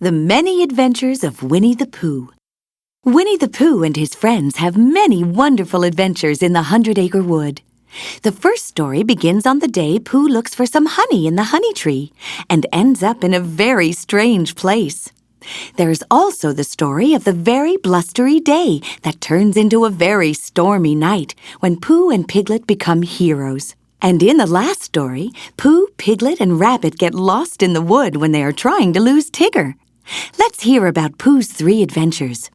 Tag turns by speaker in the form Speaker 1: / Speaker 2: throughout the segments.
Speaker 1: The Many Adventures of Winnie the Pooh. Winnie the Pooh and his friends have many wonderful adventures in the 100-acre wood. The first story begins on the day Pooh looks for some honey in the honey tree and ends up in a very strange place. There's also the story of the very blustery day that turns into a very stormy night when Pooh and Piglet become heroes. And in the last story, Pooh, Piglet, and Rabbit get lost in the wood when they are trying to lose Tigger. Let's hear about Pooh's 3 adventures.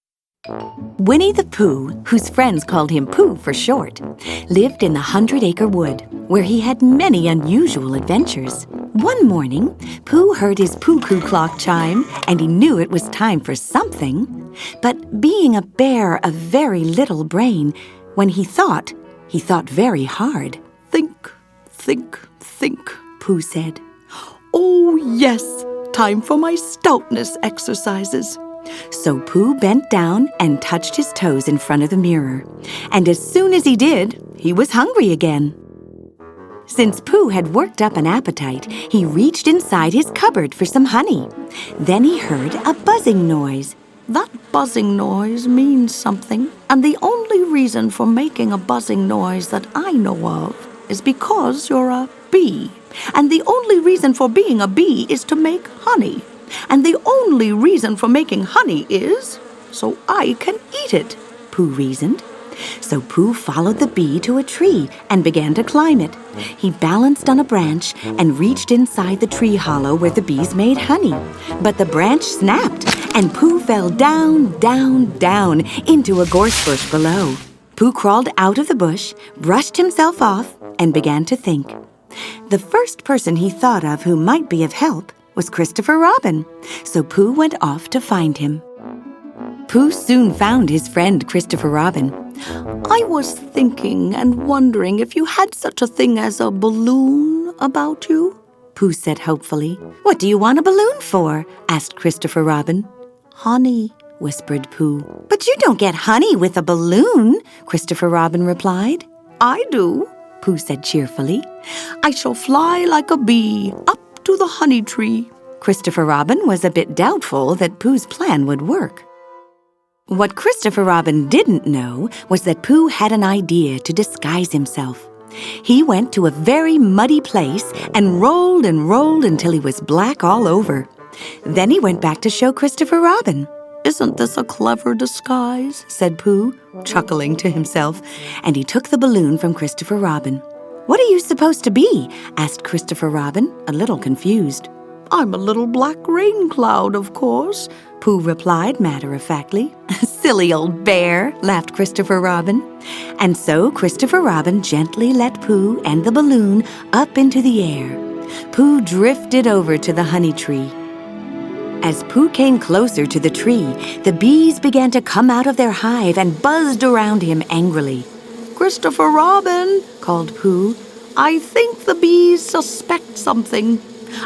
Speaker 1: Winnie the Pooh, whose friends called him Pooh for short, lived in the 100-acre wood, where he had many unusual adventures. One morning, Pooh heard his poo-coo clock chime, and he knew it was time for something. But being a bear of very little brain, when he thought very hard.
Speaker 2: Think, think, think, Pooh said. Oh, yes, time for my stoutness exercises.
Speaker 1: So Pooh bent down and touched his toes in front of the mirror. And as soon as he did, he was hungry again. Since Pooh had worked up an appetite, he reached inside his cupboard for some honey. Then he heard a buzzing noise.
Speaker 2: That buzzing noise means something, and the only reason for making a buzzing noise that I know of is because you're a bee. And the only reason for being a bee is to make honey. And the only reason for making honey is so I can eat it,
Speaker 1: Pooh reasoned. So Pooh followed the bee to a tree and began to climb it. He balanced on a branch and reached inside the tree hollow where the bees made honey. But the branch snapped, and Pooh fell down, down, down into a gorse bush below. Pooh crawled out of the bush, brushed himself off, and began to think. The first person he thought of who might be of help was Christopher Robin, so Pooh went off to find him. Pooh soon found his friend Christopher Robin.
Speaker 2: I was thinking and wondering if you had such a thing as a balloon about you,
Speaker 1: Pooh said hopefully. What do you want a balloon for? Asked Christopher Robin.
Speaker 2: Honey,
Speaker 1: whispered Pooh. But you don't get honey with a balloon, Christopher Robin replied.
Speaker 2: I do, Pooh said cheerfully. I shall fly like a bee up to the honey tree.
Speaker 1: Christopher Robin was a bit doubtful that Pooh's plan would work. What Christopher Robin didn't know was that Pooh had an idea to disguise himself. He went to a very muddy place and rolled until he was black all over. Then he went back to show Christopher Robin.
Speaker 2: Isn't this a clever disguise?
Speaker 1: Said Pooh, chuckling to himself, and he took the balloon from Christopher Robin. What are you supposed to be? Asked Christopher Robin, a little confused.
Speaker 2: I'm a little black rain cloud, of course,
Speaker 1: Pooh replied matter-of-factly. Silly old bear, laughed Christopher Robin. And so Christopher Robin gently let Pooh and the balloon up into the air. Pooh drifted over to the honey tree. As Pooh came closer to the tree, the bees began to come out of their hive and buzzed around him angrily.
Speaker 2: Christopher Robin, called Pooh, I think the bees suspect something.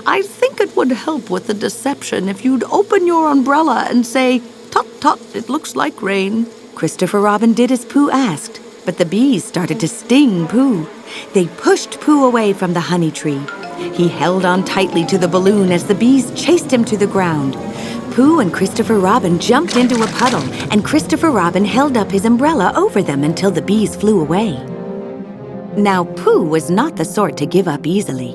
Speaker 2: I think it would help with the deception if you'd open your umbrella and say, "Tut, tut, it looks like rain."
Speaker 1: Christopher Robin did as Pooh asked, but the bees started to sting Pooh. They pushed Pooh away from the honey tree. He held on tightly to the balloon as the bees chased him to the ground. Pooh and Christopher Robin jumped into a puddle, and Christopher Robin held up his umbrella over them until the bees flew away. Now, Pooh was not the sort to give up easily.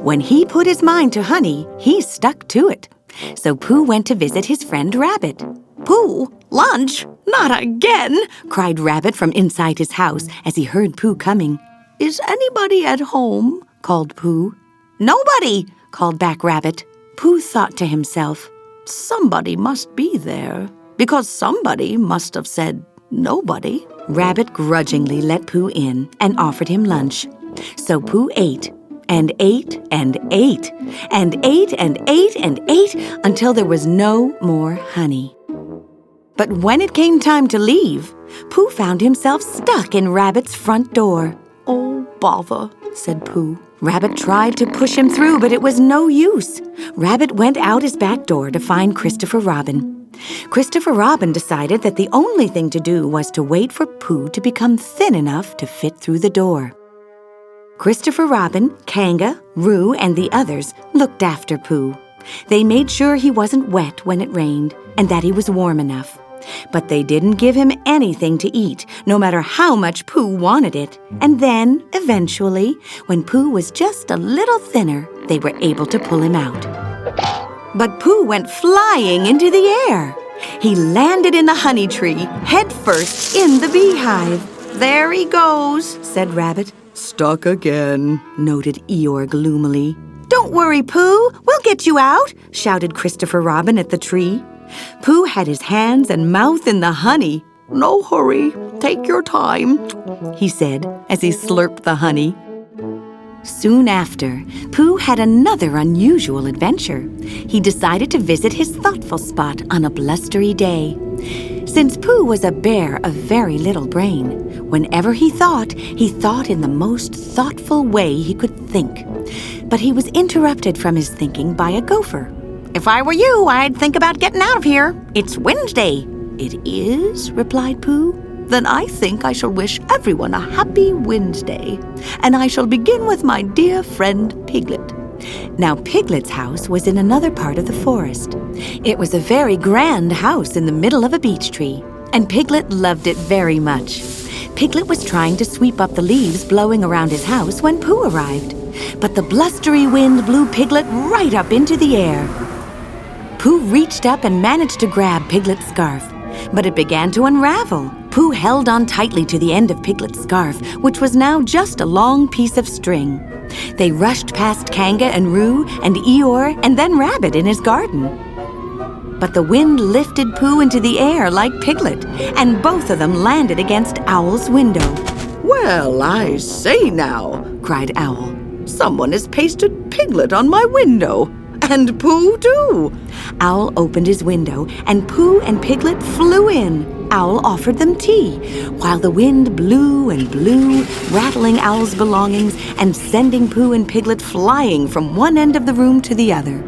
Speaker 1: When he put his mind to honey, he stuck to it. So Pooh went to visit his friend Rabbit.
Speaker 2: Pooh, lunch? Not again,
Speaker 1: cried Rabbit from inside his house as he heard Pooh coming.
Speaker 2: Is anybody at home?
Speaker 1: Called Pooh.
Speaker 2: Nobody,
Speaker 1: called back Rabbit. Pooh thought to himself,
Speaker 2: somebody must be there, because somebody must have said nobody.
Speaker 1: Rabbit grudgingly let Pooh in and offered him lunch. So Pooh ate, and ate, and ate, and ate, and ate, and ate, until there was no more honey. But when it came time to leave, Pooh found himself stuck in Rabbit's front door.
Speaker 2: Oh, bother,
Speaker 1: said Pooh. Rabbit tried to push him through, but it was no use. Rabbit went out his back door to find Christopher Robin. Christopher Robin decided that the only thing to do was to wait for Pooh to become thin enough to fit through the door. Christopher Robin, Kanga, Roo, and the others looked after Pooh. They made sure he wasn't wet when it rained and that he was warm enough. But they didn't give him anything to eat, no matter how much Pooh wanted it. And then, eventually, when Pooh was just a little thinner, they were able to pull him out. But Pooh went flying into the air. He landed in the honey tree, head first in the beehive.
Speaker 2: There he goes, said Rabbit.
Speaker 1: Stuck again, noted Eeyore gloomily.
Speaker 2: Don't worry, Pooh. We'll get you out,
Speaker 1: shouted Christopher Robin at the tree. Pooh had his hands and mouth in the honey.
Speaker 2: No hurry. Take your time,
Speaker 1: he said as he slurped the honey. Soon after, Pooh had another unusual adventure. He decided to visit his thoughtful spot on a blustery day. Since Pooh was a bear of very little brain, whenever he thought in the most thoughtful way he could think. But he was interrupted from his thinking by a gopher.
Speaker 2: If I were you, I'd think about getting out of here. It's Wednesday.
Speaker 1: It is, replied Pooh.
Speaker 2: Then I think I shall wish everyone a happy Wednesday. And I shall begin with my dear friend Piglet.
Speaker 1: Now, Piglet's house was in another part of the forest. It was a very grand house in the middle of a beech tree, and Piglet loved it very much. Piglet was trying to sweep up the leaves blowing around his house when Pooh arrived. But the blustery wind blew Piglet right up into the air. Pooh reached up and managed to grab Piglet's scarf, but it began to unravel. Pooh held on tightly to the end of Piglet's scarf, which was now just a long piece of string. They rushed past Kanga and Roo and Eeyore and then Rabbit in his garden. But the wind lifted Pooh into the air like Piglet, and both of them landed against Owl's window.
Speaker 2: Well, I say now,
Speaker 1: cried Owl.
Speaker 2: Someone has pasted Piglet on my window. And Pooh, too.
Speaker 1: Owl opened his window, and Pooh and Piglet flew in. Owl offered them tea, while the wind blew and blew, rattling Owl's belongings and sending Pooh and Piglet flying from one end of the room to the other.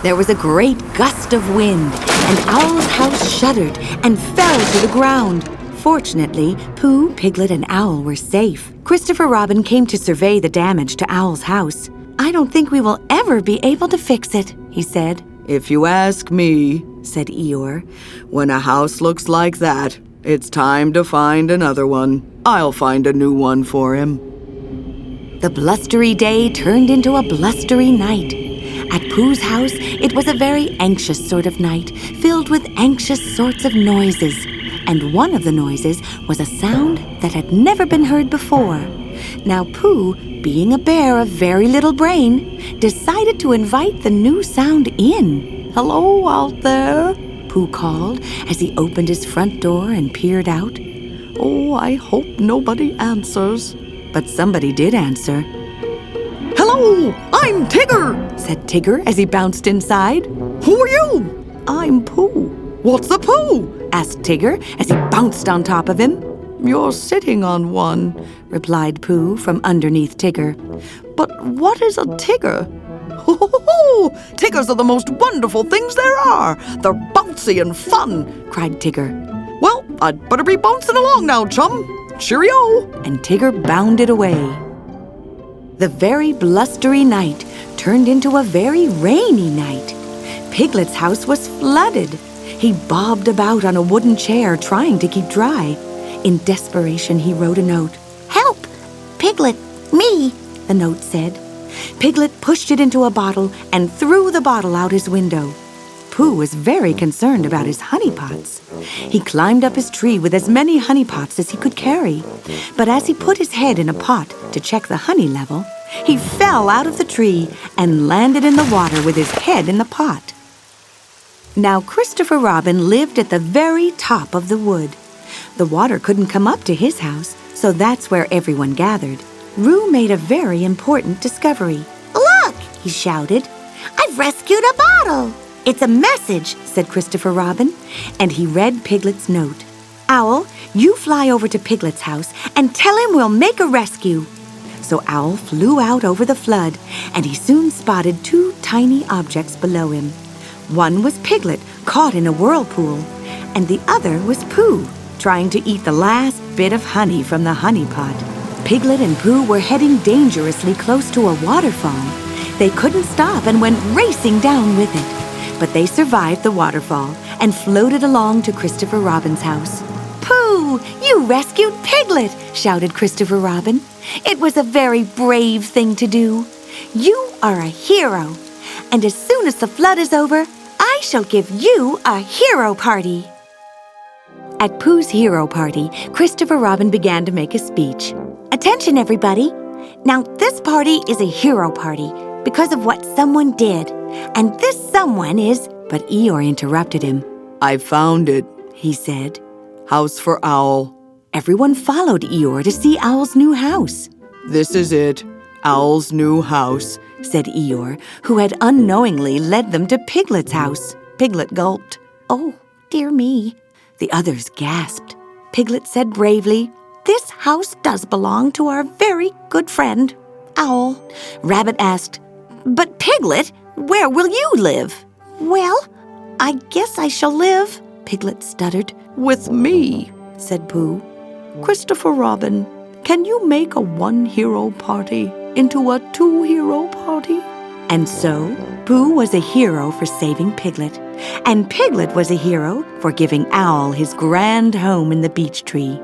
Speaker 1: There was a great gust of wind, and Owl's house shuddered and fell to the ground. Fortunately, Pooh, Piglet, and Owl were safe. Christopher Robin came to survey the damage to Owl's house. I don't think we will ever be able to fix it, he said.
Speaker 3: If you ask me, said Eeyore, when a house looks like that, it's time to find another one. I'll find a new one for him.
Speaker 1: The blustery day turned into a blustery night. At Pooh's house, it was a very anxious sort of night, filled with anxious sorts of noises. And one of the noises was a sound that had never been heard before. Now Pooh, being a bear of very little brain, decided to invite the new sound in.
Speaker 2: Hello out there,
Speaker 1: Pooh called as he opened his front door and peered out.
Speaker 2: Oh, I hope nobody answers.
Speaker 1: But somebody did answer.
Speaker 2: Hello, I'm Tigger,
Speaker 1: said Tigger as he bounced inside.
Speaker 2: Who are you? I'm Pooh.
Speaker 3: What's the Pooh?
Speaker 1: asked Tigger as he bounced on top of him.
Speaker 2: You're sitting on one,
Speaker 1: replied Pooh from underneath Tigger.
Speaker 2: But what is a Tigger? Ho, ho, ho! Tiggers are the most wonderful things there are. They're bouncy and fun, cried Tigger. Well, I'd better be bouncing along now, chum. Cheerio!
Speaker 1: And Tigger bounded away. The very blustery night turned into a very rainy night. Piglet's house was flooded. He bobbed about on a wooden chair trying to keep dry. In desperation, he wrote a note.
Speaker 2: Help! Piglet, me,
Speaker 1: the note said. Piglet pushed it into a bottle and threw the bottle out his window. Pooh was very concerned about his honey pots. He climbed up his tree with as many honey pots as he could carry. But as he put his head in a pot to check the honey level, he fell out of the tree and landed in the water with his head in the pot. Now Christopher Robin lived at the very top of the wood. The water couldn't come up to his house, so that's where everyone gathered. Roo made a very important discovery.
Speaker 2: Look, he shouted. I've rescued a bottle.
Speaker 1: It's a message, said Christopher Robin, and he read Piglet's note. Owl, you fly over to Piglet's house and tell him we'll make a rescue. So Owl flew out over the flood, and he soon spotted two tiny objects below him. One was Piglet, caught in a whirlpool, and the other was Pooh, trying to eat the last bit of honey from the honey pot. Piglet and Pooh were heading dangerously close to a waterfall. They couldn't stop and went racing down with it. But they survived the waterfall and floated along to Christopher Robin's house. "Pooh, you rescued Piglet!" shouted Christopher Robin. "It was a very brave thing to do. You are a hero. And as soon as the flood is over, I shall give you a hero party." At Pooh's hero party, Christopher Robin began to make a speech. "Attention, everybody. Now, this party is a hero party because of what someone did. And this someone is—" But Eeyore interrupted him.
Speaker 3: "I found it,"
Speaker 1: he said.
Speaker 3: "House for Owl.
Speaker 1: Everyone followed Eeyore to see Owl's new house.
Speaker 3: This is it, Owl's new house,"
Speaker 1: said Eeyore, who had unknowingly led them to Piglet's house. Piglet gulped. "Oh, dear me." The others gasped. Piglet said bravely, "This house does belong to our very good friend, Owl." Rabbit asked, "But Piglet, where will you live?" "Well, I guess I shall live," Piglet stuttered.
Speaker 2: "With me," said Pooh. "Christopher Robin, can you make a one-hero party into a two-hero party?"
Speaker 1: And so, Pooh was a hero for saving Piglet, and Piglet was a hero for giving Owl his grand home in the beech tree.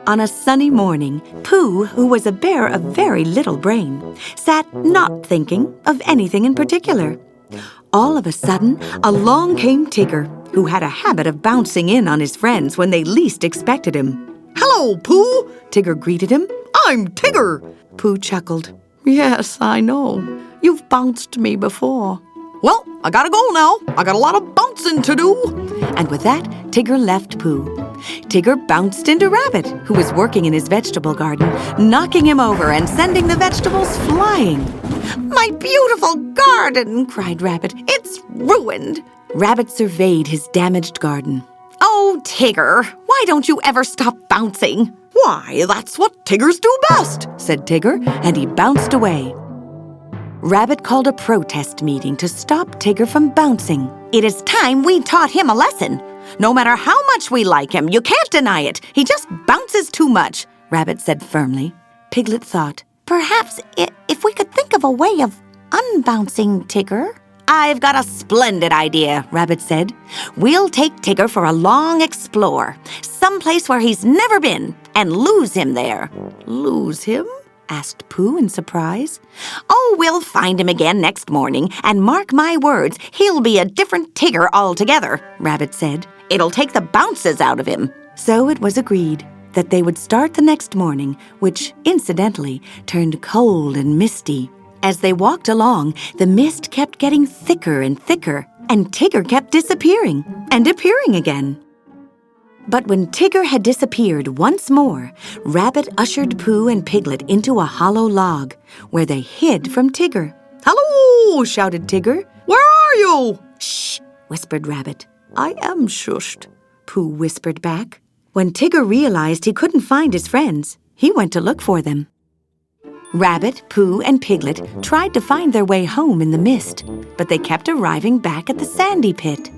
Speaker 1: On a sunny morning, Pooh, who was a bear of very little brain, sat not thinking of anything in particular. All of a sudden, along came Tigger, who had a habit of bouncing in on his friends when they least expected him.
Speaker 3: "Hello, Pooh!"
Speaker 1: Tigger greeted him.
Speaker 3: "I'm Tigger!"
Speaker 1: Pooh chuckled.
Speaker 2: "Yes, I know. You've bounced me before."
Speaker 3: "Well, I gotta go now. I got a lot of bouncing to do."
Speaker 1: And with that, Tigger left Pooh. Tigger bounced into Rabbit, who was working in his vegetable garden, knocking him over and sending the vegetables flying.
Speaker 2: "My beautiful garden!" cried Rabbit. "It's ruined."
Speaker 1: Rabbit surveyed his damaged garden.
Speaker 2: "Oh, Tigger, why don't you ever stop bouncing?"
Speaker 3: "Why, that's what Tiggers do best,"
Speaker 1: said Tigger, and he bounced away. Rabbit called a protest meeting to stop Tigger from bouncing.
Speaker 2: "It is time we taught him a lesson. No matter how much we like him, you can't deny it. He just bounces too much," Rabbit said firmly.
Speaker 1: Piglet thought,
Speaker 2: "Perhaps if we could think of a way of unbouncing Tigger." "I've got a splendid idea," Rabbit said. "We'll take Tigger for a long explore, someplace where he's never been, and lose him there."
Speaker 1: "Lose him?" asked Pooh in surprise.
Speaker 2: "Oh, we'll find him again next morning, and mark my words, he'll be a different Tigger altogether," Rabbit said. "It'll take the bounces out of him."
Speaker 1: So it was agreed that they would start the next morning, which, incidentally, turned cold and misty. As they walked along, the mist kept getting thicker and thicker, and Tigger kept disappearing and appearing again. But when Tigger had disappeared once more, Rabbit ushered Pooh and Piglet into a hollow log, where they hid from Tigger.
Speaker 3: "Hello!" shouted Tigger. "Where are you?"
Speaker 1: "Shh!" whispered Rabbit.
Speaker 2: "I am shushed,"
Speaker 1: Pooh whispered back. When Tigger realized he couldn't find his friends, he went to look for them. Rabbit, Pooh, and Piglet tried to find their way home in the mist, but they kept arriving back at the sandy pit.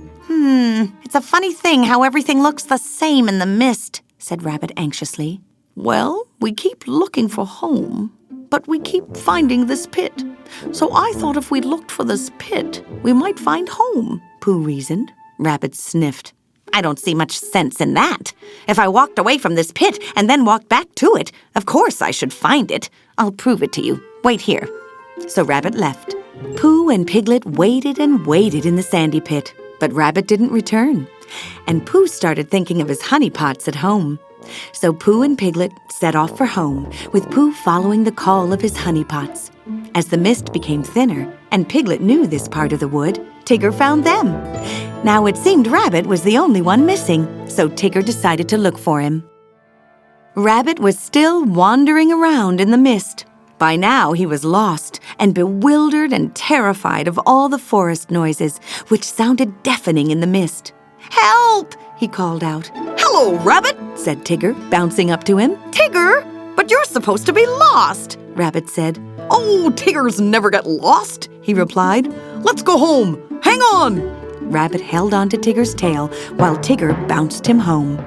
Speaker 2: It's a funny thing how everything looks the same in the mist," said Rabbit anxiously. "Well, we keep looking for home, but we keep finding this pit. So I thought if we looked for this pit, we might find home,"
Speaker 1: Pooh reasoned.
Speaker 2: Rabbit sniffed. "I don't see much sense in that. If I walked away from this pit and then walked back to it, of course I should find it. I'll prove it to you. Wait here."
Speaker 1: So Rabbit left. Pooh and Piglet waited and waited in the sandy pit, but Rabbit didn't return. And Pooh started thinking of his honey pots at home. So Pooh and Piglet set off for home, with Pooh following the call of his honey pots. As the mist became thinner, and Piglet knew this part of the wood, Tigger found them. Now it seemed Rabbit was the only one missing, so Tigger decided to look for him. Rabbit was still wandering around in the mist. By now he was lost and bewildered and terrified of all the forest noises, which sounded deafening in the mist.
Speaker 2: "Help!"
Speaker 1: he called out.
Speaker 3: "Hello, Rabbit!"
Speaker 1: said Tigger, bouncing up to him.
Speaker 2: "Tigger, but you're supposed to be lost,"
Speaker 1: Rabbit said.
Speaker 3: "Oh, Tiggers never get lost," he replied. "Let's go home. Hang on!"
Speaker 1: Rabbit held on to Tigger's tail while Tigger bounced him home.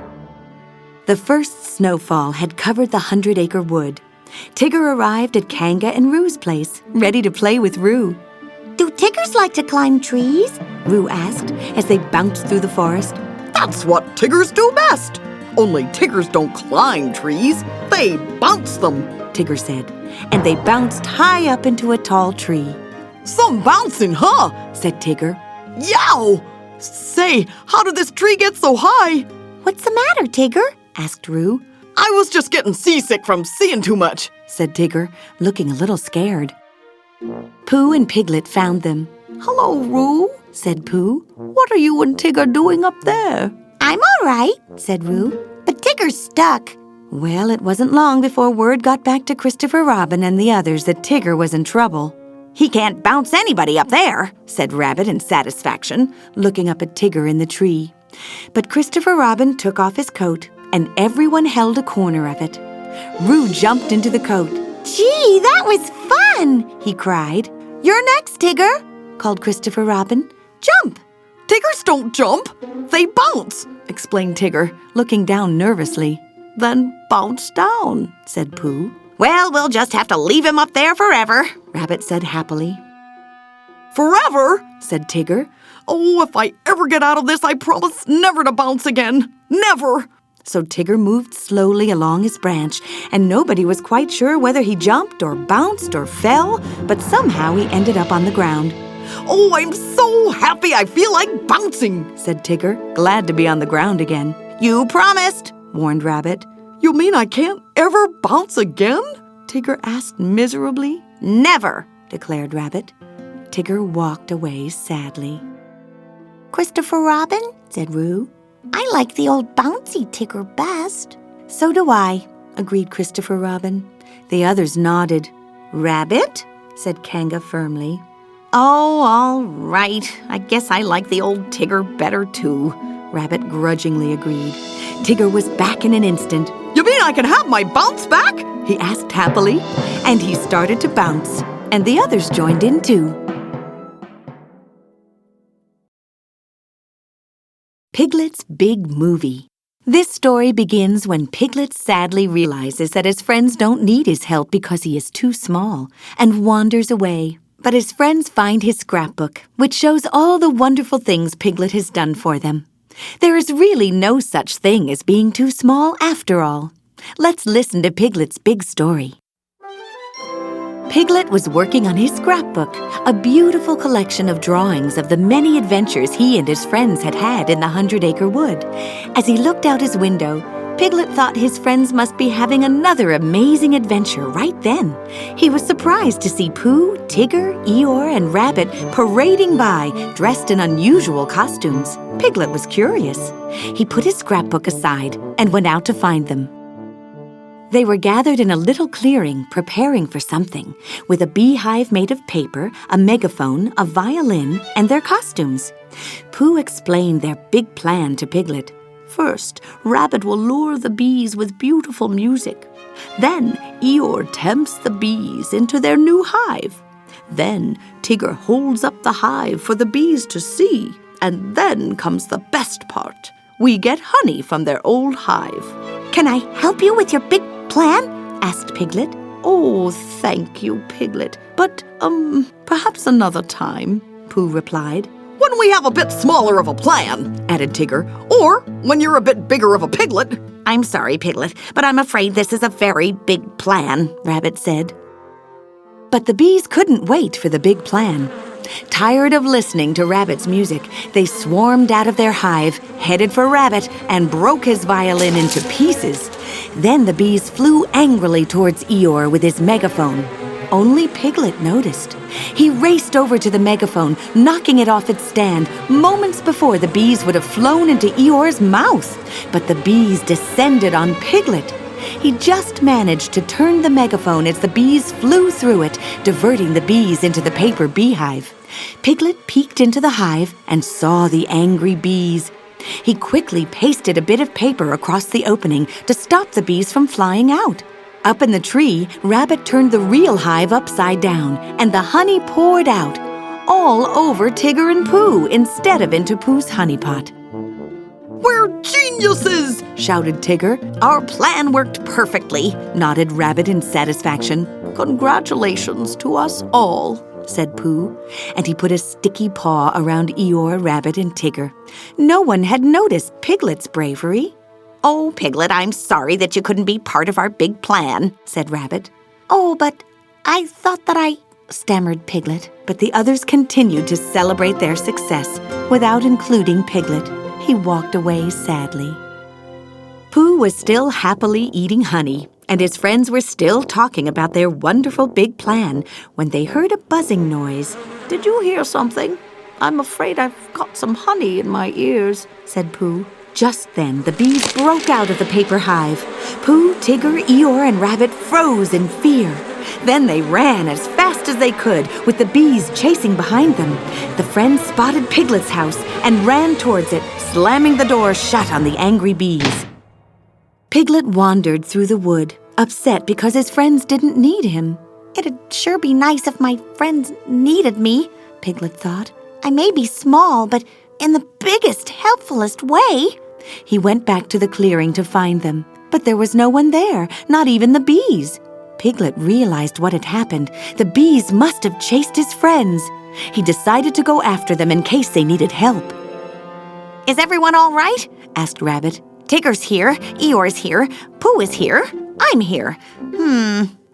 Speaker 1: The first snowfall had covered the 100-acre wood. Tigger arrived at Kanga and Roo's place, ready to play with Roo.
Speaker 2: Do Tiggers like to climb trees?
Speaker 1: Roo asked as they bounced through the forest.
Speaker 3: That's what Tiggers do best. Only Tiggers don't climb trees. They bounce them,
Speaker 1: Tigger said, and they bounced high up into a tall tree.
Speaker 3: Some bouncing, huh?
Speaker 1: Said Tigger.
Speaker 3: Yow! Say, how did this tree get so high?
Speaker 2: What's the matter, Tigger?
Speaker 1: Asked Roo.
Speaker 3: I was just getting seasick from seeing too much,
Speaker 1: said Tigger, looking a little scared. Pooh and Piglet found them.
Speaker 2: Hello, Roo,
Speaker 1: said Pooh.
Speaker 2: What are you and Tigger doing up there?
Speaker 4: I'm all right,
Speaker 1: said Roo.
Speaker 4: but Tigger's stuck.
Speaker 1: Well, it wasn't long before word got back to Christopher Robin and the others that Tigger was in trouble.
Speaker 2: He can't bounce anybody up there,
Speaker 1: said Rabbit in satisfaction, looking up at Tigger in the tree. But Christopher Robin took off his coat, and everyone held a corner of it. Roo jumped into the coat.
Speaker 4: Gee, that was fun,
Speaker 1: he cried.
Speaker 4: You're next, Tigger,
Speaker 1: called Christopher Robin. Jump!
Speaker 3: Tiggers don't jump. They bounce,
Speaker 1: explained Tigger, looking down nervously.
Speaker 2: Then bounce down,
Speaker 1: said Pooh.
Speaker 2: Well, we'll just have to leave him up there forever,
Speaker 1: Rabbit said happily.
Speaker 3: Forever,
Speaker 1: said Tigger.
Speaker 3: Oh, if I ever get out of this, I promise never to bounce again. Never.
Speaker 1: So Tigger moved slowly along his branch, and nobody was quite sure whether he jumped or bounced or fell, but somehow he ended up on the ground.
Speaker 3: Oh, I'm so happy I feel like bouncing,
Speaker 1: said Tigger, glad to be on the ground again.
Speaker 2: You promised,
Speaker 1: warned Rabbit.
Speaker 3: You mean I can't ever bounce again?
Speaker 1: Tigger asked miserably.
Speaker 2: Never,
Speaker 1: declared Rabbit. Tigger walked away sadly.
Speaker 4: Christopher Robin,
Speaker 1: said Roo.
Speaker 4: I like the old bouncy Tigger best.
Speaker 1: So do I, agreed Christopher Robin. The others nodded.
Speaker 2: Rabbit,
Speaker 1: said Kanga firmly.
Speaker 2: Oh, all right. I guess I like the old Tigger better too,
Speaker 1: Rabbit grudgingly agreed. Tigger was back in an instant.
Speaker 3: You mean I can have my bounce back?
Speaker 1: He asked happily, and he started to bounce, and the others joined in too. Piglet's Big Movie. This story begins when Piglet sadly realizes that his friends don't need his help because he is too small, and wanders away. But his friends find his scrapbook, which shows all the wonderful things Piglet has done for them. There is really no such thing as being too small after all. Let's listen to Piglet's big story. Piglet was working on his scrapbook, a beautiful collection of drawings of the many adventures he and his friends had had in the 100-acre wood. As he looked out his window, Piglet thought his friends must be having another amazing adventure right then. He was surprised to see Pooh, Tigger, Eeyore, and Rabbit parading by, dressed in unusual costumes. Piglet was curious. He put his scrapbook aside and went out to find them. They were gathered in a little clearing, preparing for something, with a beehive made of paper, a megaphone, a violin, and their costumes. Pooh explained their big plan to Piglet.
Speaker 2: First, Rabbit will lure the bees with beautiful music. Then, Eeyore tempts the bees into their new hive. Then, Tigger holds up the hive for the bees to see. And then comes the best part. We get honey from their old hive.
Speaker 4: Can I help you with your big plan? Asked Piglet.
Speaker 2: Oh, thank you, Piglet. But, perhaps another time, Pooh replied.
Speaker 3: When we have a bit smaller of a plan, added Tigger, or when you're a bit bigger of a piglet.
Speaker 2: I'm sorry, Piglet, but I'm afraid this is a very big plan, Rabbit said.
Speaker 1: But the bees couldn't wait for the big plan. Tired of listening to Rabbit's music, they swarmed out of their hive, headed for Rabbit, and broke his violin into pieces. Then the bees flew angrily towards Eeyore with his megaphone. Only Piglet noticed. He raced over to the megaphone, knocking it off its stand, moments before the bees would have flown into Eeyore's mouth. But the bees descended on Piglet. He just managed to turn the megaphone as the bees flew through it, diverting the bees into the paper beehive. Piglet peeked into the hive and saw the angry bees. He quickly pasted a bit of paper across the opening to stop the bees from flying out. Up in the tree, Rabbit turned the real hive upside down, and the honey poured out, all over Tigger and Pooh instead of into Pooh's honey pot.
Speaker 3: We're geniuses!
Speaker 2: geniuses!" shouted Tigger.
Speaker 1: "Our plan worked perfectly," nodded Rabbit in satisfaction.
Speaker 2: "Congratulations to us all,"
Speaker 1: said Pooh, and he put a sticky paw around Eeyore, Rabbit, and Tigger. No one had noticed Piglet's bravery.
Speaker 4: Oh, Piglet, I'm sorry that you couldn't be part of our big plan,
Speaker 1: said Rabbit.
Speaker 4: "Oh, but I thought that
Speaker 1: stammered Piglet, but the others continued to celebrate their success without including Piglet. He walked away sadly. Pooh was still happily eating honey, and his friends were still talking about their wonderful big plan when they heard a buzzing noise.
Speaker 2: "Did you hear something? I'm afraid I've got some honey in my ears," said Pooh.
Speaker 1: Just then, the bees broke out of the paper hive. Pooh, Tigger, Eeyore, and Rabbit froze in fear. Then they ran as fast as they could, with the bees chasing behind them. The friends spotted Piglet's house and ran towards it, slamming the door shut on the angry bees. Piglet wandered through the wood, upset because his friends didn't need him.
Speaker 4: it'd sure be nice if my friends needed me," Piglet thought. "I may be small, but in the biggest, helpfulest way."
Speaker 1: He went back to the clearing to find them, but there was no one there, not even the bees. Piglet realized what had happened. The bees must have chased his friends. He decided to go after them in case they needed help.
Speaker 4: "Is everyone all right?" asked Rabbit. "Tigger's here, Eeyore's here, Pooh is here, I'm here.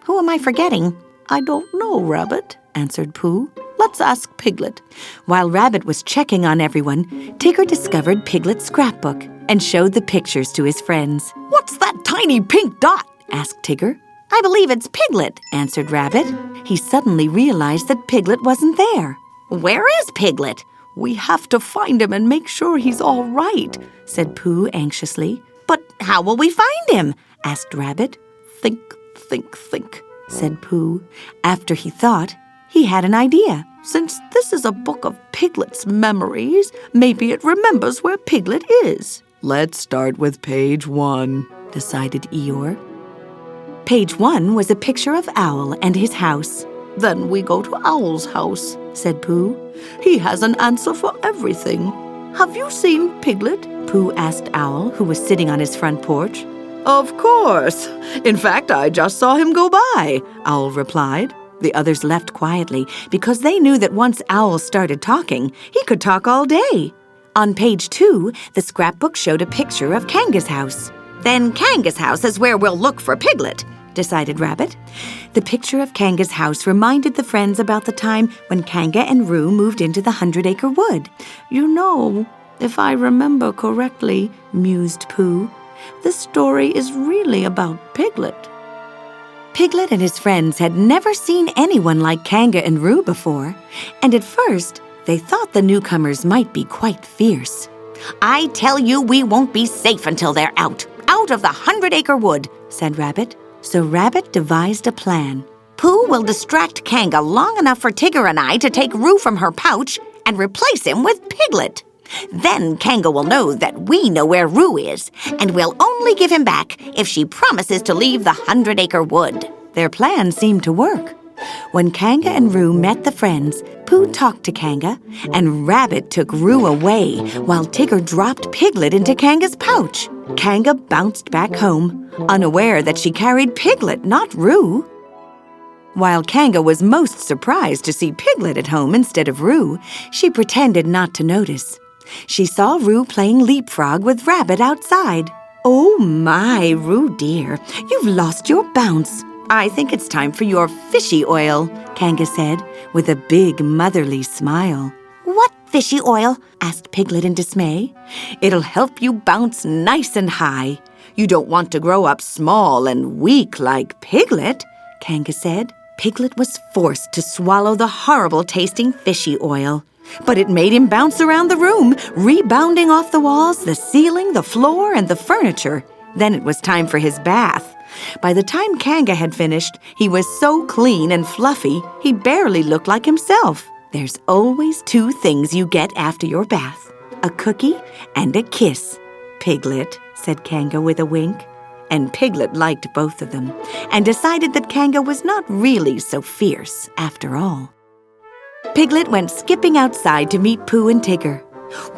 Speaker 4: Who am I forgetting?"
Speaker 2: "I don't know, Rabbit," answered Pooh. "Let's ask Piglet."
Speaker 1: While Rabbit was checking on everyone, Tigger discovered Piglet's scrapbook and showed the pictures to his friends.
Speaker 2: "What's that tiny pink dot?"
Speaker 1: asked Tigger.
Speaker 4: "I believe it's Piglet,"
Speaker 1: answered Rabbit. He suddenly realized that Piglet wasn't there.
Speaker 4: "Where is Piglet?"
Speaker 2: "We have to find him and make sure he's all right," said Pooh anxiously.
Speaker 4: "But how will we find him?"
Speaker 1: asked Rabbit.
Speaker 2: Think,
Speaker 1: said Pooh. After he thought, he had an idea.
Speaker 2: "Since this is a book of Piglet's memories, maybe it remembers where Piglet is."
Speaker 3: Let's start with page 1,
Speaker 1: decided Eeyore. Page 1 was a picture of Owl and his house.
Speaker 2: "Then we go to Owl's house,"
Speaker 1: said Pooh.
Speaker 2: "He has an answer for everything. Have you seen Piglet?"
Speaker 1: Pooh asked Owl, who was sitting on his front porch.
Speaker 3: Of course. In fact, I just saw him go by, Owl replied.
Speaker 1: The others left quietly because they knew that once Owl started talking, he could talk all day. On page 2, the scrapbook showed a picture of Kanga's house.
Speaker 4: "Then Kanga's house is where we'll look for Piglet,"
Speaker 1: decided Rabbit. The picture of Kanga's house reminded the friends about the time when Kanga and Roo moved into the 100-acre wood.
Speaker 2: "You know, if I remember correctly," mused Pooh, "this story is really about Piglet."
Speaker 1: Piglet and his friends had never seen anyone like Kanga and Roo before, and at first they thought the newcomers might be quite fierce.
Speaker 4: "I tell you, we won't be safe until they're out of the 100-acre wood," said Rabbit.
Speaker 1: So Rabbit devised a plan.
Speaker 4: "Pooh will distract Kanga long enough for Tigger and I to take Roo from her pouch and replace him with Piglet. Then Kanga will know that we know where Roo is, and we'll only give him back if she promises to leave the 100-acre wood."
Speaker 1: Their plan seemed to work. When Kanga and Roo met the friends, Pooh talked to Kanga, and Rabbit took Roo away while Tigger dropped Piglet into Kanga's pouch. Kanga bounced back home, unaware that she carried Piglet, not Roo. While Kanga was most surprised to see Piglet at home instead of Roo, she pretended not to notice. She saw Roo playing leapfrog with Rabbit outside. "Oh my, Roo dear, you've lost your bounce. I think it's time for your fishy oil," Kanga said, with a big motherly smile.
Speaker 4: "What fishy oil?"
Speaker 1: asked Piglet in dismay. "It'll help you bounce nice and high. You don't want to grow up small and weak like Piglet," Kanga said. Piglet was forced to swallow the horrible-tasting fishy oil. But it made him bounce around the room, rebounding off the walls, the ceiling, the floor, and the furniture. Then it was time for his bath. By the time Kanga had finished, he was so clean and fluffy, he barely looked like himself. There's always 2 things you get after your bath: a cookie and a kiss, Piglet, said Kanga with a wink. And Piglet liked both of them, and decided that Kanga was not really so fierce after all. Piglet went skipping outside to meet Pooh and Tigger.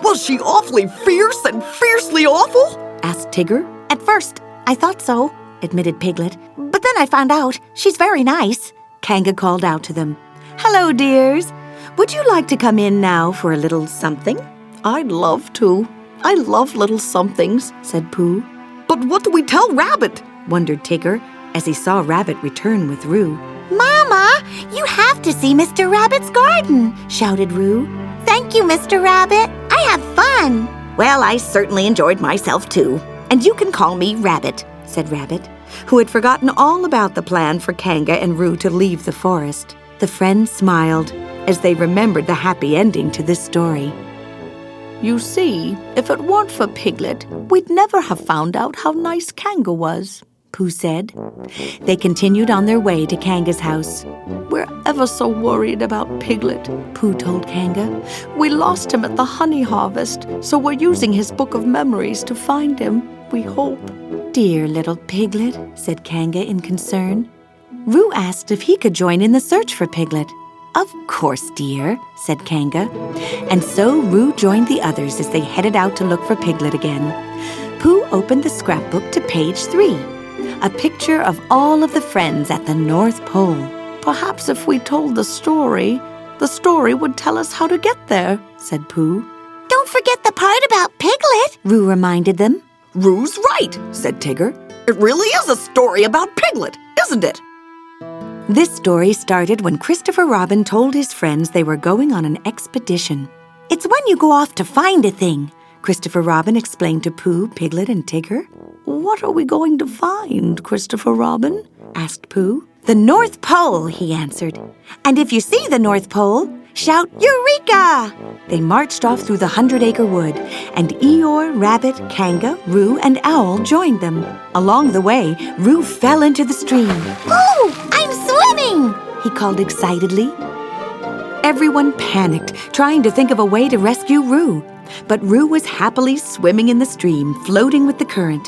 Speaker 3: Was she awfully fierce and fiercely awful?
Speaker 2: asked Tigger.
Speaker 4: At first, I thought so, admitted Piglet. But then I found out she's very nice.
Speaker 1: Kanga called out to them. Hello, dears. Would you like to come in now for a little something?
Speaker 2: I'd love to. I love little somethings, said Pooh.
Speaker 3: But what do we tell Rabbit?
Speaker 1: Wondered Tigger as he saw Rabbit return with Roo.
Speaker 4: Mama, you have to see Mr. Rabbit's garden, shouted Roo. Thank you, Mr. Rabbit. I had fun. Well, I certainly enjoyed myself too. And you can call me Rabbit,
Speaker 1: said Rabbit, who had forgotten all about the plan for Kanga and Roo to leave the forest. The friends smiled as they remembered the happy ending to this story.
Speaker 2: You see, if it weren't for Piglet, we'd never have found out how nice Kanga was,
Speaker 1: Pooh said. They continued on their way to Kanga's house.
Speaker 2: We're ever so worried about Piglet,
Speaker 1: Pooh told Kanga.
Speaker 2: We lost him at the honey harvest, so we're using his book of memories to find him, we hope.
Speaker 1: Dear little Piglet, said Kanga in concern. Roo asked if he could join in the search for Piglet. Of course, dear, said Kanga. And so Roo joined the others as they headed out to look for Piglet again. Pooh opened the scrapbook to page 3, a picture of all of the friends at the North Pole.
Speaker 2: Perhaps if we told the story would tell us how to get there, said Pooh.
Speaker 4: Don't forget the part about Piglet,
Speaker 1: Roo reminded them.
Speaker 3: Roo's right, said Tigger. It really is a story about Piglet, isn't it?
Speaker 1: This story started when Christopher Robin told his friends they were going on an expedition. It's when you go off to find a thing, Christopher Robin explained to Pooh, Piglet, and Tigger.
Speaker 2: What are we going to find, Christopher Robin?
Speaker 1: Asked Pooh. The North Pole, he answered. And if you see the North Pole, shout Eureka! They marched off through the 100-acre wood, and Eeyore, Rabbit, Kanga, Roo, and Owl joined them. Along the way, Roo fell into the stream.
Speaker 4: Oh, I'm swimming!
Speaker 1: He called excitedly. Everyone panicked, trying to think of a way to rescue Roo. But Roo was happily swimming in the stream, floating with the current.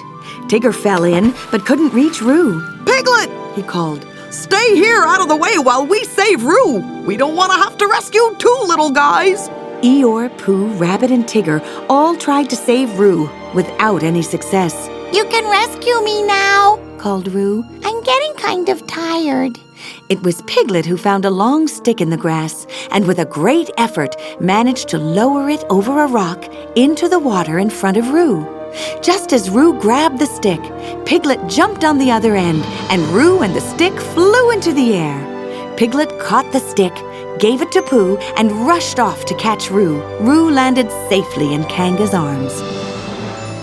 Speaker 1: Tigger fell in, but couldn't reach Roo.
Speaker 3: Piglet,
Speaker 1: he called.
Speaker 3: Stay here out of the way while we save Roo. We don't want to have to rescue 2 little guys.
Speaker 1: Eeyore, Pooh, Rabbit, and Tigger all tried to save Roo without any success.
Speaker 4: You can rescue me now,
Speaker 1: called Roo.
Speaker 4: I'm getting kind of tired.
Speaker 1: It was Piglet who found a long stick in the grass and with a great effort managed to lower it over a rock into the water in front of Roo. Just as Roo grabbed the stick, Piglet jumped on the other end and Roo and the stick flew into the air. Piglet caught the stick, gave it to Pooh, and rushed off to catch Roo. Roo landed safely in Kanga's arms.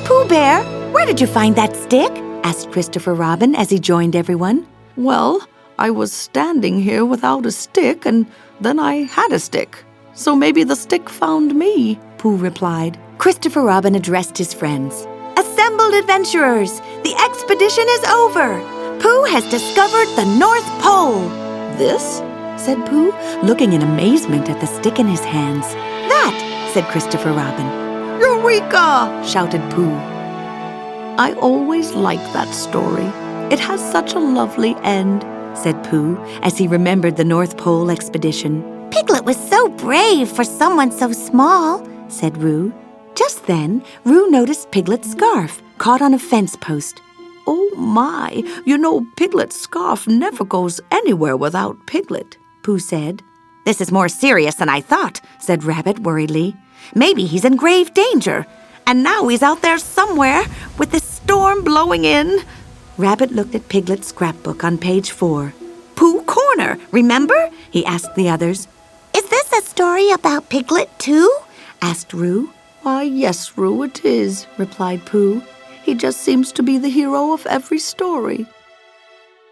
Speaker 1: Pooh Bear, where did you find that stick? Asked Christopher Robin as he joined everyone.
Speaker 2: Well, I was standing here without a stick, and then I had a stick. So maybe the stick found me,
Speaker 1: Pooh replied. Christopher Robin addressed his friends. Assembled adventurers, the expedition is over. Pooh has discovered the North Pole.
Speaker 2: This?
Speaker 1: Said Pooh, looking in amazement at the stick in his hands. That, said Christopher Robin.
Speaker 2: Eureka!
Speaker 1: Shouted Pooh.
Speaker 2: I always liked that story. It has such a lovely end, said Pooh as he remembered the North Pole expedition.
Speaker 4: Piglet was so brave for someone so small,
Speaker 1: said Roo. Just then, Roo noticed Piglet's scarf caught on a fence post.
Speaker 2: Oh my, you know Piglet's scarf never goes anywhere without Piglet,
Speaker 1: Pooh said.
Speaker 4: This is more serious than I thought, said Rabbit worriedly. Maybe he's in grave danger, and now he's out there somewhere with the storm blowing in.
Speaker 1: Rabbit looked at Piglet's scrapbook on page 4.
Speaker 4: Pooh Corner, remember?
Speaker 1: He asked the others.
Speaker 4: Is this a story about Piglet too?
Speaker 1: Asked Roo.
Speaker 2: Why, yes, Roo, it is, replied Pooh. He just seems to be the hero of every story.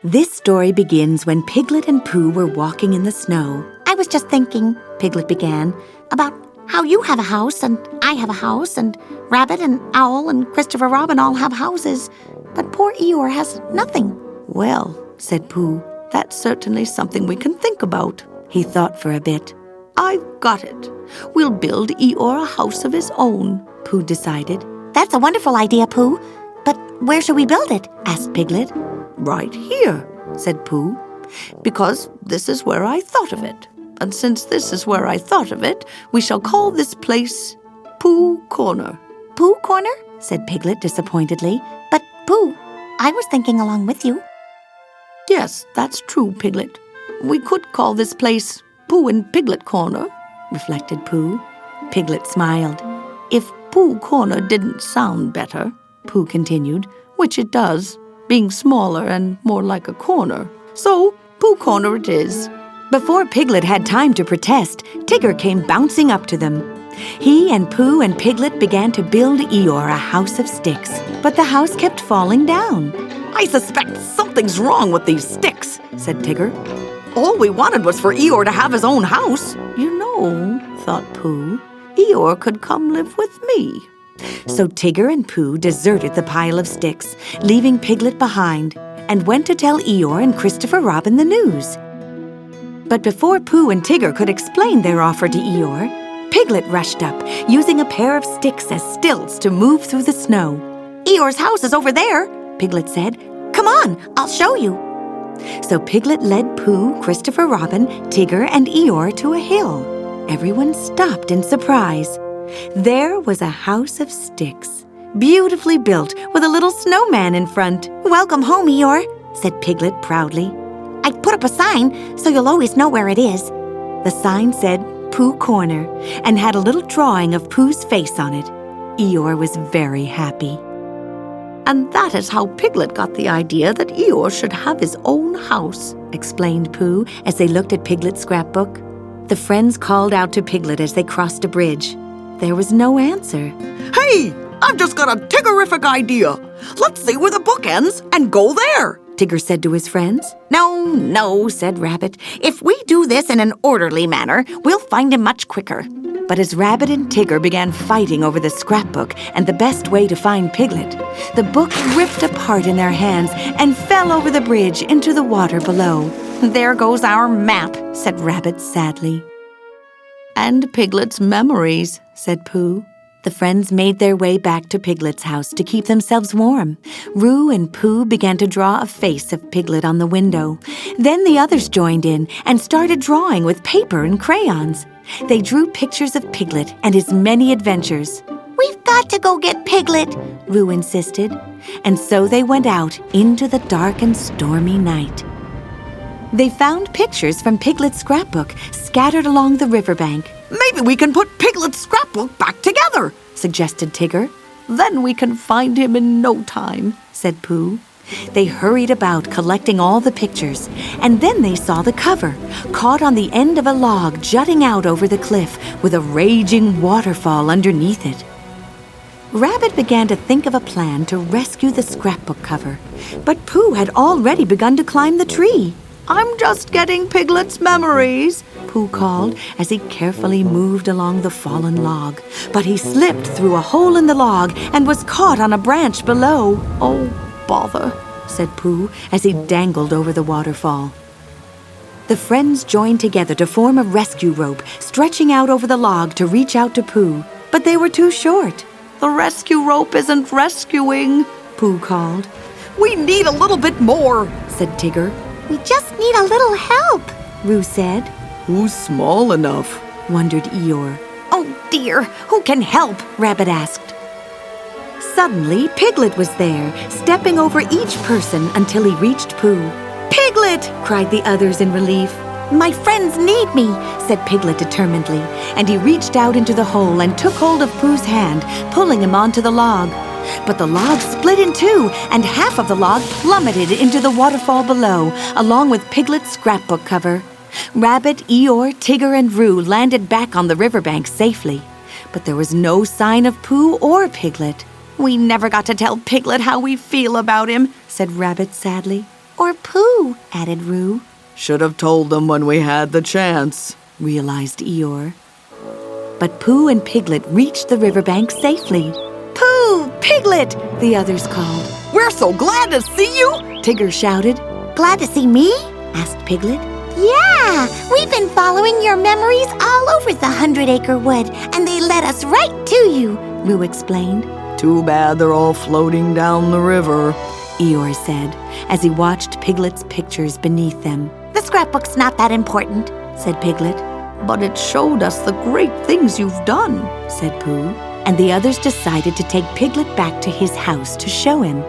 Speaker 1: This story begins when Piglet and Pooh were walking in the snow.
Speaker 4: I was just thinking, Piglet began, about how you have a house and I have a house and Rabbit and Owl and Christopher Robin all have houses, but poor Eeyore has nothing.
Speaker 2: Well, said Pooh, that's certainly something we can think about.
Speaker 1: He thought for a bit.
Speaker 2: I've got it. We'll build Eeyore a house of his own, Pooh decided.
Speaker 4: That's a wonderful idea, Pooh. But where shall we build it? Asked Piglet.
Speaker 2: Right here, said Pooh, because this is where I thought of it. And since this is where I thought of it, we shall call this place Pooh Corner.
Speaker 4: Pooh corner? Said Piglet disappointedly. But, Pooh, I was thinking along with you.
Speaker 2: Yes, that's true, Piglet. We could call this place Pooh and Piglet Corner, reflected Pooh. Piglet smiled. If Pooh Corner didn't sound better, Pooh continued, which it does, being smaller and more like a corner. So, Pooh Corner it is.
Speaker 1: Before Piglet had time to protest, Tigger came bouncing up to them. He and Pooh and Piglet began to build Eeyore a house of sticks, but the house kept falling down.
Speaker 2: I suspect something's wrong with these sticks, said Tigger. All we wanted was for Eeyore to have his own house. You know, thought Pooh, Eeyore could come live with me.
Speaker 1: So Tigger and Pooh deserted the pile of sticks, leaving Piglet behind, and went to tell Eeyore and Christopher Robin the news. But before Pooh and Tigger could explain their offer to Eeyore, Piglet rushed up, using a pair of sticks as stilts to move through the snow.
Speaker 4: Eeyore's house is over there, Piglet said. Come on, I'll show you.
Speaker 1: So Piglet led Pooh, Christopher Robin, Tigger, and Eeyore to a hill. Everyone stopped in surprise. There was a house of sticks, beautifully built with a little snowman in front.
Speaker 4: Welcome home, Eeyore, said Piglet proudly. I put up a sign so you'll always know where it is.
Speaker 1: The sign said Pooh Corner and had a little drawing of Pooh's face on it. Eeyore was very happy.
Speaker 2: And that is how Piglet got the idea that Eeyore should have his own house,
Speaker 1: explained Pooh as they looked at Piglet's scrapbook. The friends called out to Piglet as they crossed a bridge. There was no answer.
Speaker 2: Hey, I've just got a Tiggerific idea. Let's see where the book ends and go there,
Speaker 1: Tigger said to his friends.
Speaker 4: No, said Rabbit. If we do this in an orderly manner, we'll find him much quicker.
Speaker 1: But as Rabbit and Tigger began fighting over the scrapbook and the best way to find Piglet, the book ripped apart in their hands and fell over the bridge into the water below.
Speaker 4: There goes our map, said Rabbit sadly.
Speaker 2: And Piglet's memories, said Pooh.
Speaker 1: The friends made their way back to Piglet's house to keep themselves warm. Roo and Pooh began to draw a face of Piglet on the window. Then the others joined in and started drawing with paper and crayons. They drew pictures of Piglet and his many adventures.
Speaker 4: We've got to go get Piglet,
Speaker 1: Roo insisted. And so they went out into the dark and stormy night. They found pictures from Piglet's scrapbook scattered along the riverbank.
Speaker 2: Maybe we can put Piglet's scrapbook back together,
Speaker 1: suggested Tigger.
Speaker 2: Then we can find him in no time,
Speaker 1: said Pooh. They hurried about collecting all the pictures, and then they saw the cover, caught on the end of a log jutting out over the cliff with a raging waterfall underneath it. Rabbit began to think of a plan to rescue the scrapbook cover, but Pooh had already begun to climb the tree.
Speaker 2: I'm just getting Piglet's memories,
Speaker 1: Pooh called as he carefully moved along the fallen log. But he slipped through a hole in the log and was caught on a branch below.
Speaker 2: Oh, bother,
Speaker 1: said Pooh as he dangled over the waterfall. The friends joined together to form a rescue rope, stretching out over the log to reach out to Pooh. But they were too short.
Speaker 2: The rescue rope isn't rescuing,
Speaker 1: Pooh called.
Speaker 2: We need a little bit more,
Speaker 1: said Tigger.
Speaker 4: We just need a little help,
Speaker 1: Roo said.
Speaker 3: Who's small enough?
Speaker 1: Wondered Eeyore.
Speaker 4: Oh dear, who can help?
Speaker 1: Rabbit asked. Suddenly, Piglet was there, stepping over each person until he reached Pooh. Piglet! Cried the others in relief.
Speaker 4: My friends need me,
Speaker 1: said Piglet determinedly, and he reached out into the hole and took hold of Pooh's hand, pulling him onto the log. But the log split in two, and half of the log plummeted into the waterfall below, along with Piglet's scrapbook cover. Rabbit, Eeyore, Tigger, and Roo landed back on the riverbank safely. But there was no sign of Pooh or Piglet.
Speaker 2: We never got to tell Piglet how we feel about him,
Speaker 1: said Rabbit sadly.
Speaker 4: Or Pooh, added Roo.
Speaker 3: Should have told them when we had the chance,
Speaker 1: realized Eeyore. But Pooh and Piglet reached the riverbank safely. Pooh! Piglet! The others called.
Speaker 2: We're so glad to see you!
Speaker 1: Tigger shouted.
Speaker 4: Glad to see me?
Speaker 1: Asked Piglet.
Speaker 4: Yeah, we've been following your memories all over the 100-acre wood, and they led us right to you,
Speaker 1: Roo explained.
Speaker 3: Too bad they're all floating down the river,
Speaker 1: Eeyore said, as he watched Piglet's pictures beneath them.
Speaker 4: The scrapbook's not that important,
Speaker 1: said Piglet.
Speaker 2: But it showed us the great things you've done,
Speaker 1: said Pooh. and the others decided to take Piglet back to his house to show him.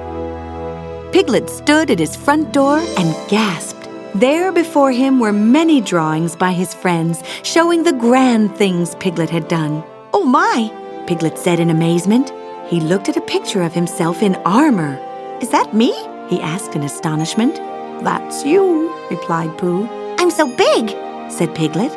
Speaker 1: Piglet stood at his front door and gasped. There before him were many drawings by his friends, showing the grand things Piglet had done.
Speaker 2: Oh my!
Speaker 1: Piglet said in amazement. He looked at a picture of himself in armor.
Speaker 2: Is that me?
Speaker 1: He asked in astonishment.
Speaker 2: That's you, replied Pooh.
Speaker 4: I'm so big,
Speaker 1: said Piglet.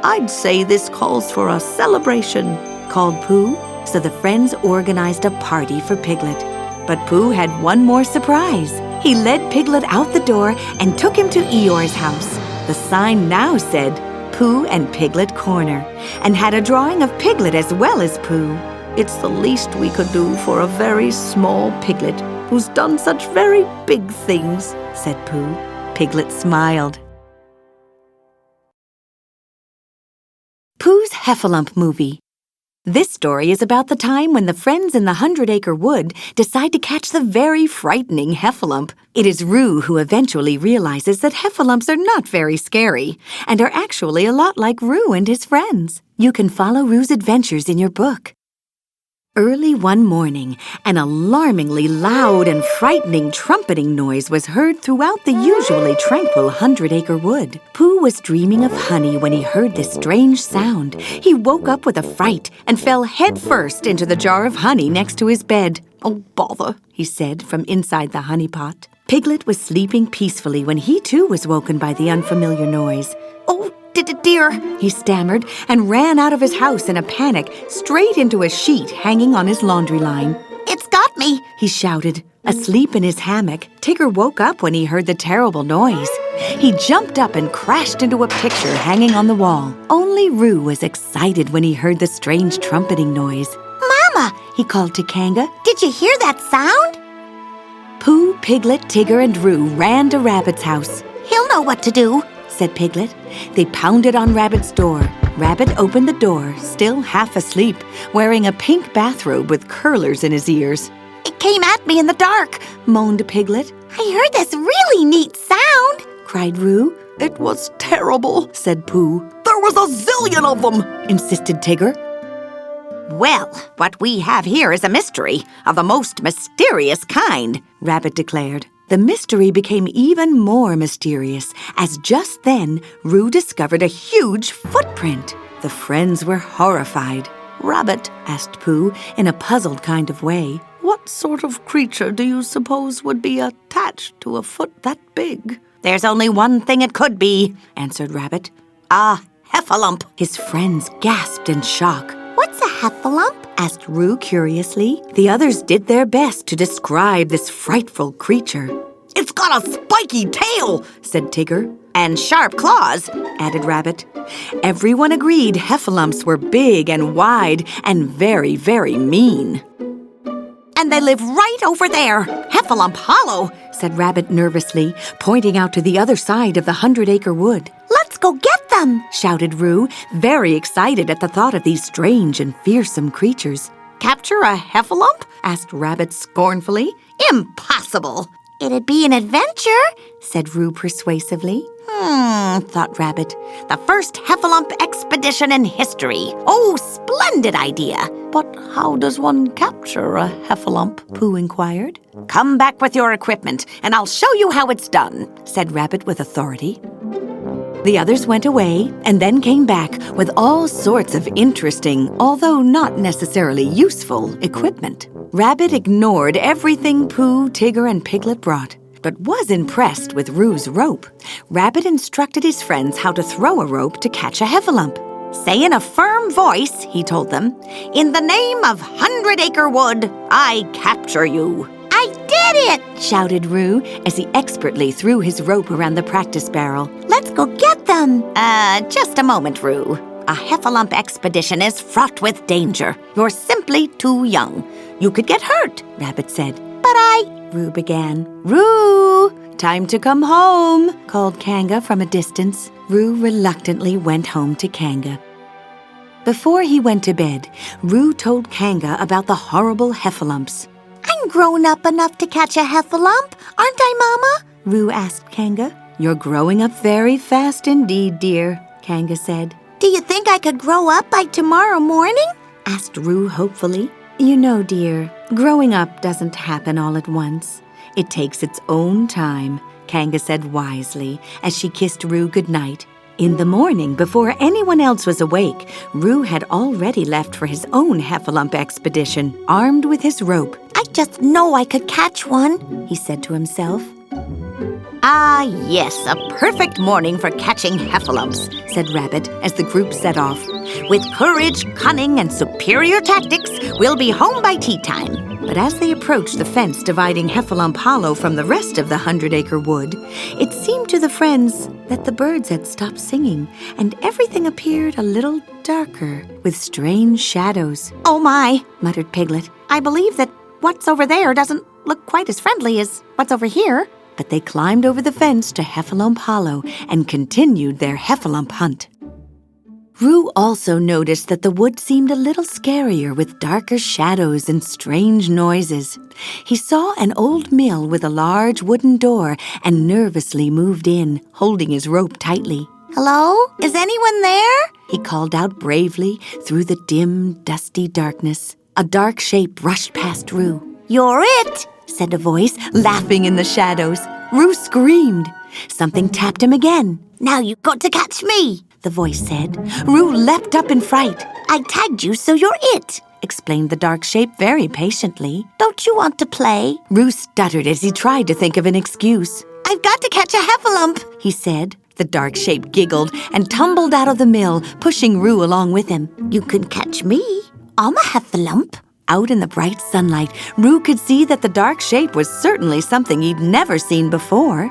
Speaker 2: I'd say this calls for a celebration,
Speaker 1: called Pooh, so the friends organized a party for Piglet. But Pooh had one more surprise. He led Piglet out the door and took him to Eeyore's house. The sign now said, Pooh and Piglet Corner, and had a drawing of Piglet as well as Pooh.
Speaker 2: It's the least we could do for a very small piglet who's done such very big things,
Speaker 1: said Pooh. Piglet smiled. Pooh's Heffalump Movie. This story is about the time when the friends in the 100-acre wood decide to catch the very frightening Heffalump. It is Roo who eventually realizes that Heffalumps are not very scary and are actually a lot like Roo and his friends. You can follow Roo's adventures in your book. Early one morning, an alarmingly loud and frightening trumpeting noise was heard throughout the usually tranquil 100-acre wood. Pooh was dreaming of honey when he heard this strange sound. He woke up with a fright and fell headfirst into the jar of honey next to his bed.
Speaker 2: Oh, bother,
Speaker 1: he said from inside the honey pot. Piglet was sleeping peacefully when he too was woken by the unfamiliar noise.
Speaker 2: Oh, dear,
Speaker 1: he stammered and ran out of his house in a panic, straight into a sheet hanging on his laundry line.
Speaker 4: It's got me,
Speaker 1: he shouted. Asleep in his hammock, Tigger woke up when he heard the terrible noise. He jumped up and crashed into a picture hanging on the wall. Only Roo was excited when he heard the strange trumpeting noise.
Speaker 4: Mama,
Speaker 1: he called to Kanga.
Speaker 4: Did you hear that sound?
Speaker 1: Pooh, Piglet, Tigger, and Roo ran to Rabbit's house.
Speaker 4: He'll know what to do,
Speaker 1: said Piglet. They pounded on Rabbit's door. Rabbit opened the door, still half asleep, wearing a pink bathrobe with curlers in his ears.
Speaker 4: It came at me in the dark,
Speaker 1: moaned Piglet.
Speaker 4: I heard this really neat sound,
Speaker 1: cried Roo.
Speaker 2: It was terrible,
Speaker 1: said Pooh.
Speaker 2: There was a zillion of them,
Speaker 1: insisted Tigger.
Speaker 4: Well, what we have here is a mystery of the most mysterious kind,
Speaker 1: Rabbit declared. The mystery became even more mysterious, as just then Roo discovered a huge footprint. The friends were horrified.
Speaker 2: Rabbit,
Speaker 1: asked Pooh in a puzzled kind of way,
Speaker 2: what sort of creature do you suppose would be attached to a foot that big?
Speaker 4: There's only one thing it could be,
Speaker 1: answered Rabbit.
Speaker 4: A heffalump.
Speaker 1: His friends gasped in shock.
Speaker 4: What's a heffalump?
Speaker 1: asked Roo curiously. The others did their best to describe this frightful creature.
Speaker 2: It's got a spiky tail, said Tigger.
Speaker 4: And sharp claws,
Speaker 1: added Rabbit. Everyone agreed heffalumps were big and wide and very, very mean.
Speaker 4: And they live right over there, Heffalump Hollow,
Speaker 1: said Rabbit nervously, pointing out to the other side of the 100-acre wood.
Speaker 4: Let's go get them,
Speaker 1: shouted Roo, very excited at the thought of these strange and fearsome creatures.
Speaker 4: Capture a heffalump?
Speaker 1: asked Rabbit scornfully.
Speaker 4: Impossible. It'd be an adventure,
Speaker 1: said Roo persuasively.
Speaker 4: Thought Rabbit. The first heffalump expedition in history. Oh, splendid idea.
Speaker 2: But how does one capture a heffalump?
Speaker 1: Pooh inquired.
Speaker 4: Come back with your equipment, and I'll show you how it's done,
Speaker 1: said Rabbit with authority. The others went away and then came back with all sorts of interesting, although not necessarily useful, equipment. Rabbit ignored everything Pooh, Tigger, and Piglet brought, but was impressed with Roo's rope. Rabbit instructed his friends how to throw a rope to catch a heffalump.
Speaker 4: Say in a firm voice, he told them, in the name of 100-acre wood, I capture you.
Speaker 1: I did it! shouted Roo as he expertly threw his rope around the practice barrel.
Speaker 4: Let's go get them. Just a moment, Roo. A heffalump expedition is fraught with danger. You're simply too young. You could get hurt, Rabbit said.
Speaker 1: But Roo began. Roo! Time to come home, called Kanga from a distance. Roo reluctantly went home to Kanga. Before he went to bed, Roo told Kanga about the horrible heffalumps.
Speaker 4: I'm grown up enough to catch a heffalump, aren't I, Mama?
Speaker 1: Roo asked Kanga. You're growing up very fast indeed, dear, Kanga said.
Speaker 4: Do you think I could grow up by tomorrow morning?
Speaker 2: asked Roo hopefully. You know, dear, growing up doesn't happen all at once. It takes its own time, Kanga said wisely as she kissed Roo goodnight. In the morning, before anyone else was awake, Roo had already left for his own Heffalump expedition, armed with his rope.
Speaker 4: I just know I could catch one,
Speaker 2: he said to himself.
Speaker 4: Ah, yes, a perfect morning for catching heffalumps,
Speaker 2: said Rabbit as the group set off.
Speaker 4: With courage, cunning, and superior tactics, we'll be home by tea time.
Speaker 2: But as they approached the fence dividing Heffalump Hollow from the rest of the 100-acre wood, it seemed to the friends that the birds had stopped singing, and everything appeared a little darker, with strange shadows.
Speaker 4: Oh my,
Speaker 2: muttered Piglet.
Speaker 4: I believe that what's over there doesn't look quite as friendly as what's over here.
Speaker 2: But they climbed over the fence to Heffalump Hollow and continued their Heffalump hunt. Roo also noticed that the wood seemed a little scarier with darker shadows and strange noises. He saw an old mill with a large wooden door and nervously moved in, holding his rope tightly.
Speaker 4: Hello? Is anyone there?
Speaker 2: He called out bravely through the dim, dusty darkness. A dark shape rushed past Roo.
Speaker 4: You're it,
Speaker 2: said a voice, laughing in the shadows. Roo screamed. Something tapped him again.
Speaker 4: Now you've got to catch me,
Speaker 2: the voice said. Roo leapt up in fright.
Speaker 4: I tagged you so you're it,
Speaker 2: explained the dark shape very patiently.
Speaker 4: Don't you want to play?
Speaker 2: Roo stuttered as he tried to think of an excuse.
Speaker 4: I've got to catch a heffalump,
Speaker 2: he said. The dark shape giggled and tumbled out of the mill, pushing Roo along with him.
Speaker 4: You can catch me. I'm a heffalump.
Speaker 2: Out in the bright sunlight, Roo could see that the dark shape was certainly something he'd never seen before.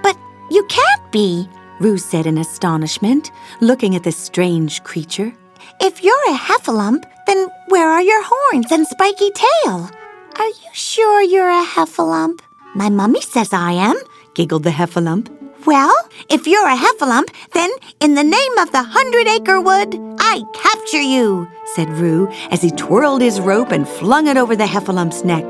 Speaker 4: But you can't be,
Speaker 2: Roo said in astonishment, looking at this strange creature.
Speaker 4: If you're a heffalump, then where are your horns and spiky tail? Are you sure you're a heffalump? My mummy says I am,
Speaker 2: giggled the Heffalump.
Speaker 4: Well, if you're a heffalump, then in the name of the 100-acre wood, I capture you,
Speaker 2: said Roo as he twirled his rope and flung it over the Heffalump's neck.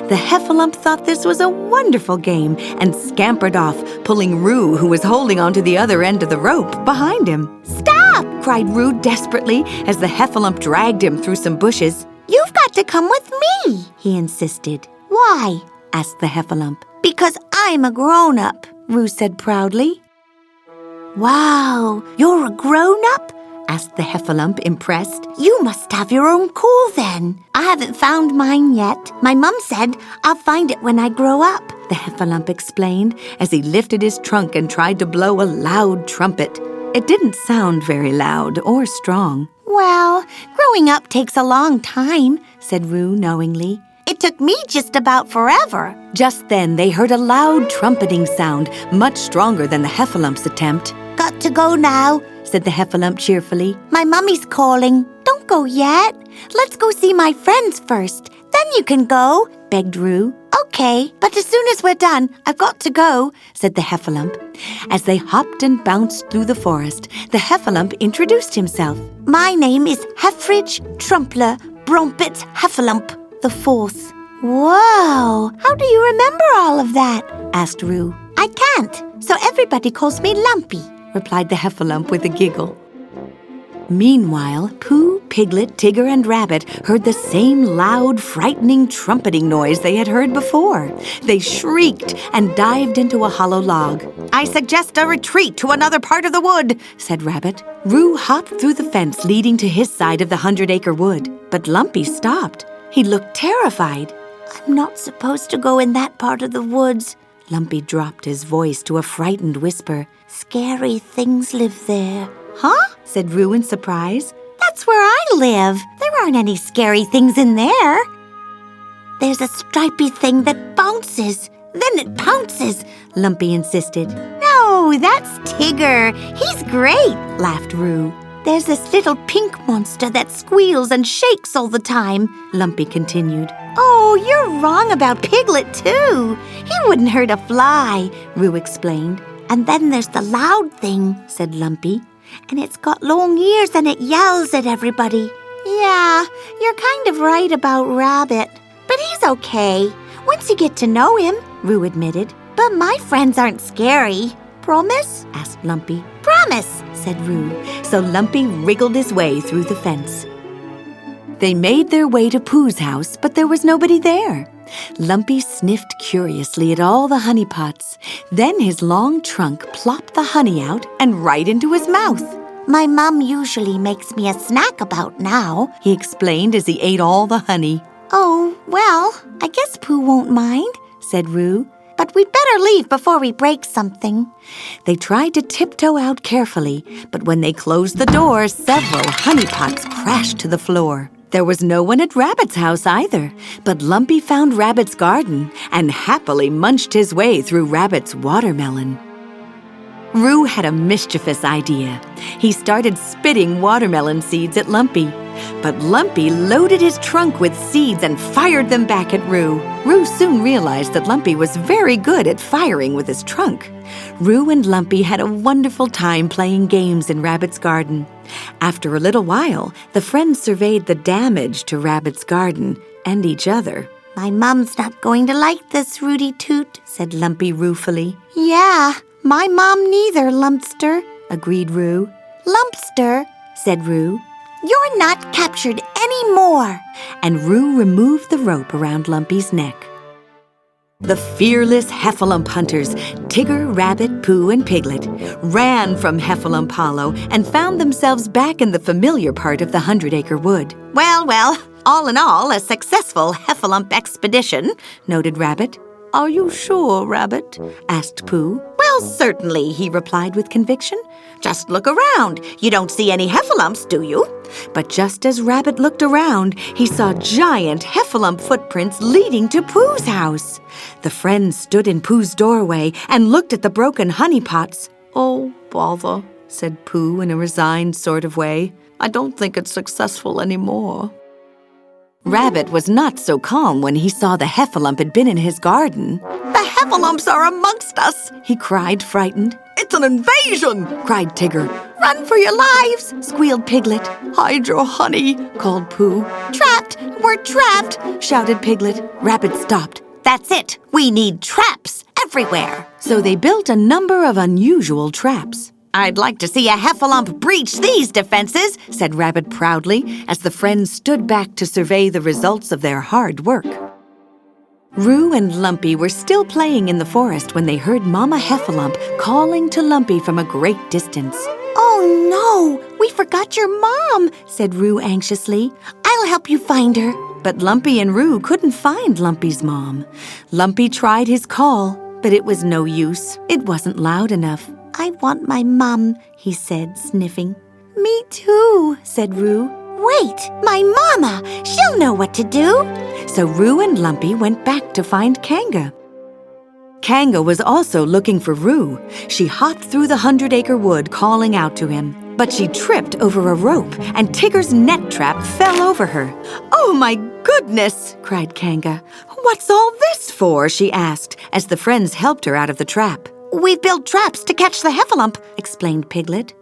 Speaker 2: The Heffalump thought this was a wonderful game and scampered off, pulling Roo, who was holding onto the other end of the rope, behind him.
Speaker 4: Stop!
Speaker 2: cried Roo desperately as the Heffalump dragged him through some bushes.
Speaker 4: You've got to come with me,
Speaker 2: he insisted.
Speaker 4: Why?
Speaker 2: asked the Heffalump.
Speaker 4: Because I'm a grown-up,
Speaker 2: Roo said proudly.
Speaker 4: Wow, you're a grown-up?
Speaker 2: asked the Heffalump, impressed.
Speaker 4: You must have your own cool then. I haven't found mine yet. My mum said I'll find it when I grow up,
Speaker 2: the Heffalump explained as he lifted his trunk and tried to blow a loud trumpet. It didn't sound very loud or strong.
Speaker 4: Well, growing up takes a long time,
Speaker 2: said Roo knowingly.
Speaker 4: It took me just about forever.
Speaker 2: Just then they heard a loud trumpeting sound, much stronger than the Heffalump's attempt.
Speaker 4: Got to go now,
Speaker 2: said the Heffalump cheerfully.
Speaker 4: My mummy's calling. Don't go yet. Let's go see my friends first. Then you can go,
Speaker 2: begged Roo.
Speaker 4: Okay, but as soon as we're done, I've got to go,
Speaker 2: said the Heffalump. As they hopped and bounced through the forest, the Heffalump introduced himself.
Speaker 4: My name is Heffridge Trumpler Brompets Heffalump the Fourth. Whoa, how do you remember all of that?
Speaker 2: asked Roo.
Speaker 4: I can't, so everybody calls me Lumpy,
Speaker 2: replied the Heffalump with a giggle. Meanwhile, Pooh, Piglet, Tigger, and Rabbit heard the same loud, frightening trumpeting noise they had heard before. They shrieked and dived into a hollow log.
Speaker 4: I suggest a retreat to another part of the wood,
Speaker 2: said Rabbit. Roo hopped through the fence leading to his side of the 100-acre wood, but Lumpy stopped. He looked terrified.
Speaker 4: I'm not supposed to go in that part of the woods.
Speaker 2: Lumpy dropped his voice to a frightened whisper.
Speaker 4: Scary things live there.
Speaker 2: Huh? said Roo in surprise.
Speaker 4: That's where I live. There aren't any scary things in there. There's a stripy thing that bounces, then it pounces,
Speaker 2: Lumpy insisted.
Speaker 4: No, that's Tigger. He's great,
Speaker 2: laughed Roo.
Speaker 4: There's this little pink monster that squeals and shakes all the time,
Speaker 2: Lumpy continued.
Speaker 4: Oh, you're wrong about Piglet, too. He wouldn't hurt a fly,
Speaker 2: Roo explained.
Speaker 4: And then there's the loud thing, said Lumpy. And it's got long ears and it yells at everybody. Yeah, you're kind of right about Rabbit. But he's okay. Once you get to know him,
Speaker 2: Roo admitted.
Speaker 4: But my friends aren't scary. Promise?
Speaker 2: asked Lumpy.
Speaker 4: Promise,
Speaker 2: said Roo. So Lumpy wriggled his way through the fence.
Speaker 1: They made their way to Pooh's house, but there was nobody there. Lumpy sniffed curiously at all the honey pots. Then his long trunk plopped the honey out and right into his mouth.
Speaker 4: My mom usually makes me a snack about now,
Speaker 1: He explained as he ate all the honey.
Speaker 4: Oh, well, I guess Pooh won't mind,
Speaker 1: Said Roo.
Speaker 4: but we'd better leave before we break something.
Speaker 1: They tried to tiptoe out carefully, but when they closed the door, several honey pots crashed to the floor. There was no one at Rabbit's house either, but Lumpy found Rabbit's garden and happily munched his way through Rabbit's watermelon. Roo had a mischievous idea. He started spitting watermelon seeds at Lumpy. But Lumpy loaded his trunk with seeds and fired them back at Roo. Roo soon realized that Lumpy was very good at firing with his trunk. Roo and Lumpy had a wonderful time playing games in Rabbit's garden. After a little while, the friends surveyed the damage to Rabbit's garden and each other.
Speaker 4: My mom's not going to like this, Rooty Toot,
Speaker 1: Said Lumpy ruefully.
Speaker 4: Yeah, my mom neither, Lumpster.
Speaker 1: Agreed Roo.
Speaker 4: Lumpster,
Speaker 1: Said Roo.
Speaker 4: you're not captured anymore.
Speaker 1: And Roo removed the rope around Lumpy's neck. The fearless Heffalump hunters, Tigger, Rabbit, Pooh, and Piglet, ran from Heffalump Hollow and found themselves back in the familiar part of the 100-acre wood.
Speaker 4: Well, all in all, a successful Heffalump expedition,
Speaker 1: Noted Rabbit.
Speaker 2: Are you sure, Rabbit?
Speaker 1: Asked Pooh.
Speaker 4: Well, certainly, he replied with conviction. Just look around. You don't see any Heffalumps, do you?
Speaker 1: But just as Rabbit looked around, he saw giant Heffalump footprints leading to Pooh's house. The friends stood in Pooh's doorway and looked at the broken honey pots.
Speaker 2: Oh, bother, said Pooh in a resigned sort of way. I don't think it's successful anymore.
Speaker 1: Rabbit was not so calm when he saw the Heffalump had been in his garden.
Speaker 4: The Heffalumps are amongst us,
Speaker 1: He cried, frightened.
Speaker 3: It's an invasion!
Speaker 1: Cried Tigger.
Speaker 4: Run for your lives!
Speaker 1: Squealed Piglet.
Speaker 2: Hide your honey,
Speaker 1: Called Pooh.
Speaker 4: Trapped! We're trapped!
Speaker 1: Shouted Piglet. Rabbit stopped.
Speaker 4: That's it! We need traps everywhere!
Speaker 1: So they built a number of unusual traps.
Speaker 4: I'd like to see a Heffalump breach these defenses,
Speaker 1: Said Rabbit proudly as the friends stood back to survey the results of their hard work. Roo and Lumpy were still playing in the forest when they heard Mama Heffalump calling to Lumpy from a great distance.
Speaker 4: Oh no! We forgot your mom,
Speaker 1: Said Roo anxiously.
Speaker 4: I'll help you find her.
Speaker 1: But Lumpy and Roo couldn't find Lumpy's mom. Lumpy tried his call, but it was no use. It wasn't loud enough.
Speaker 4: I want my mom, he said, sniffing.
Speaker 1: Me too, said Roo.
Speaker 4: Wait, my mama! She'll know what to do.
Speaker 1: So Roo and Lumpy went back to find Kanga. Kanga was also looking for Roo. She hopped through the 100-acre wood calling out to him. But she tripped over a rope, and Tigger's net trap fell over her. "Oh, my goodness!" cried Kanga. "What's all this for?" she asked, as the friends helped her out of the trap.
Speaker 4: We've built traps to catch the Heffalump,
Speaker 1: explained Piglet.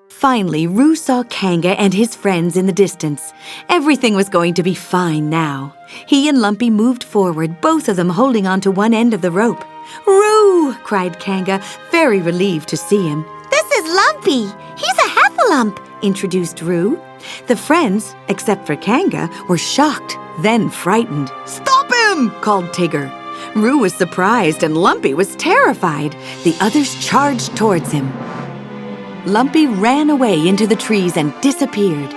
Speaker 1: Finally, Roo saw Kanga and his friends in the distance. Everything was going to be fine now. He and Lumpy moved forward, both of them holding onto one end of the rope. "Roo!" cried Kanga, very relieved to see him.
Speaker 4: This is Lumpy. He's a Heffalump,
Speaker 1: introduced Roo. The friends, except for Kanga, were shocked, then frightened.
Speaker 3: Stop him!
Speaker 1: called Tigger. Roo was surprised and Lumpy was terrified. The others charged towards him. Lumpy ran away into the trees and disappeared.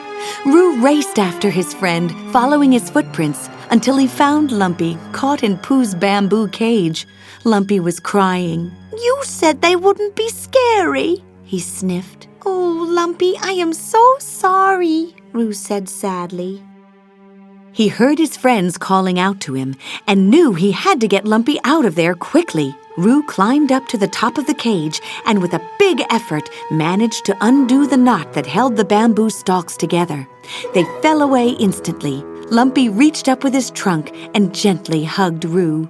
Speaker 1: Roo raced after his friend, following his footprints, until he found Lumpy caught in Pooh's bamboo cage. Lumpy was crying.
Speaker 4: You said they wouldn't be scary,
Speaker 1: he sniffed.
Speaker 4: Oh, Lumpy, I am so sorry, Roo said sadly.
Speaker 1: He heard his friends calling out to him and knew he had to get Lumpy out of there quickly. Roo climbed up to the top of the cage and with a big effort managed to undo the knot that held the bamboo stalks together. They fell away instantly. Lumpy reached up with his trunk and gently hugged Roo.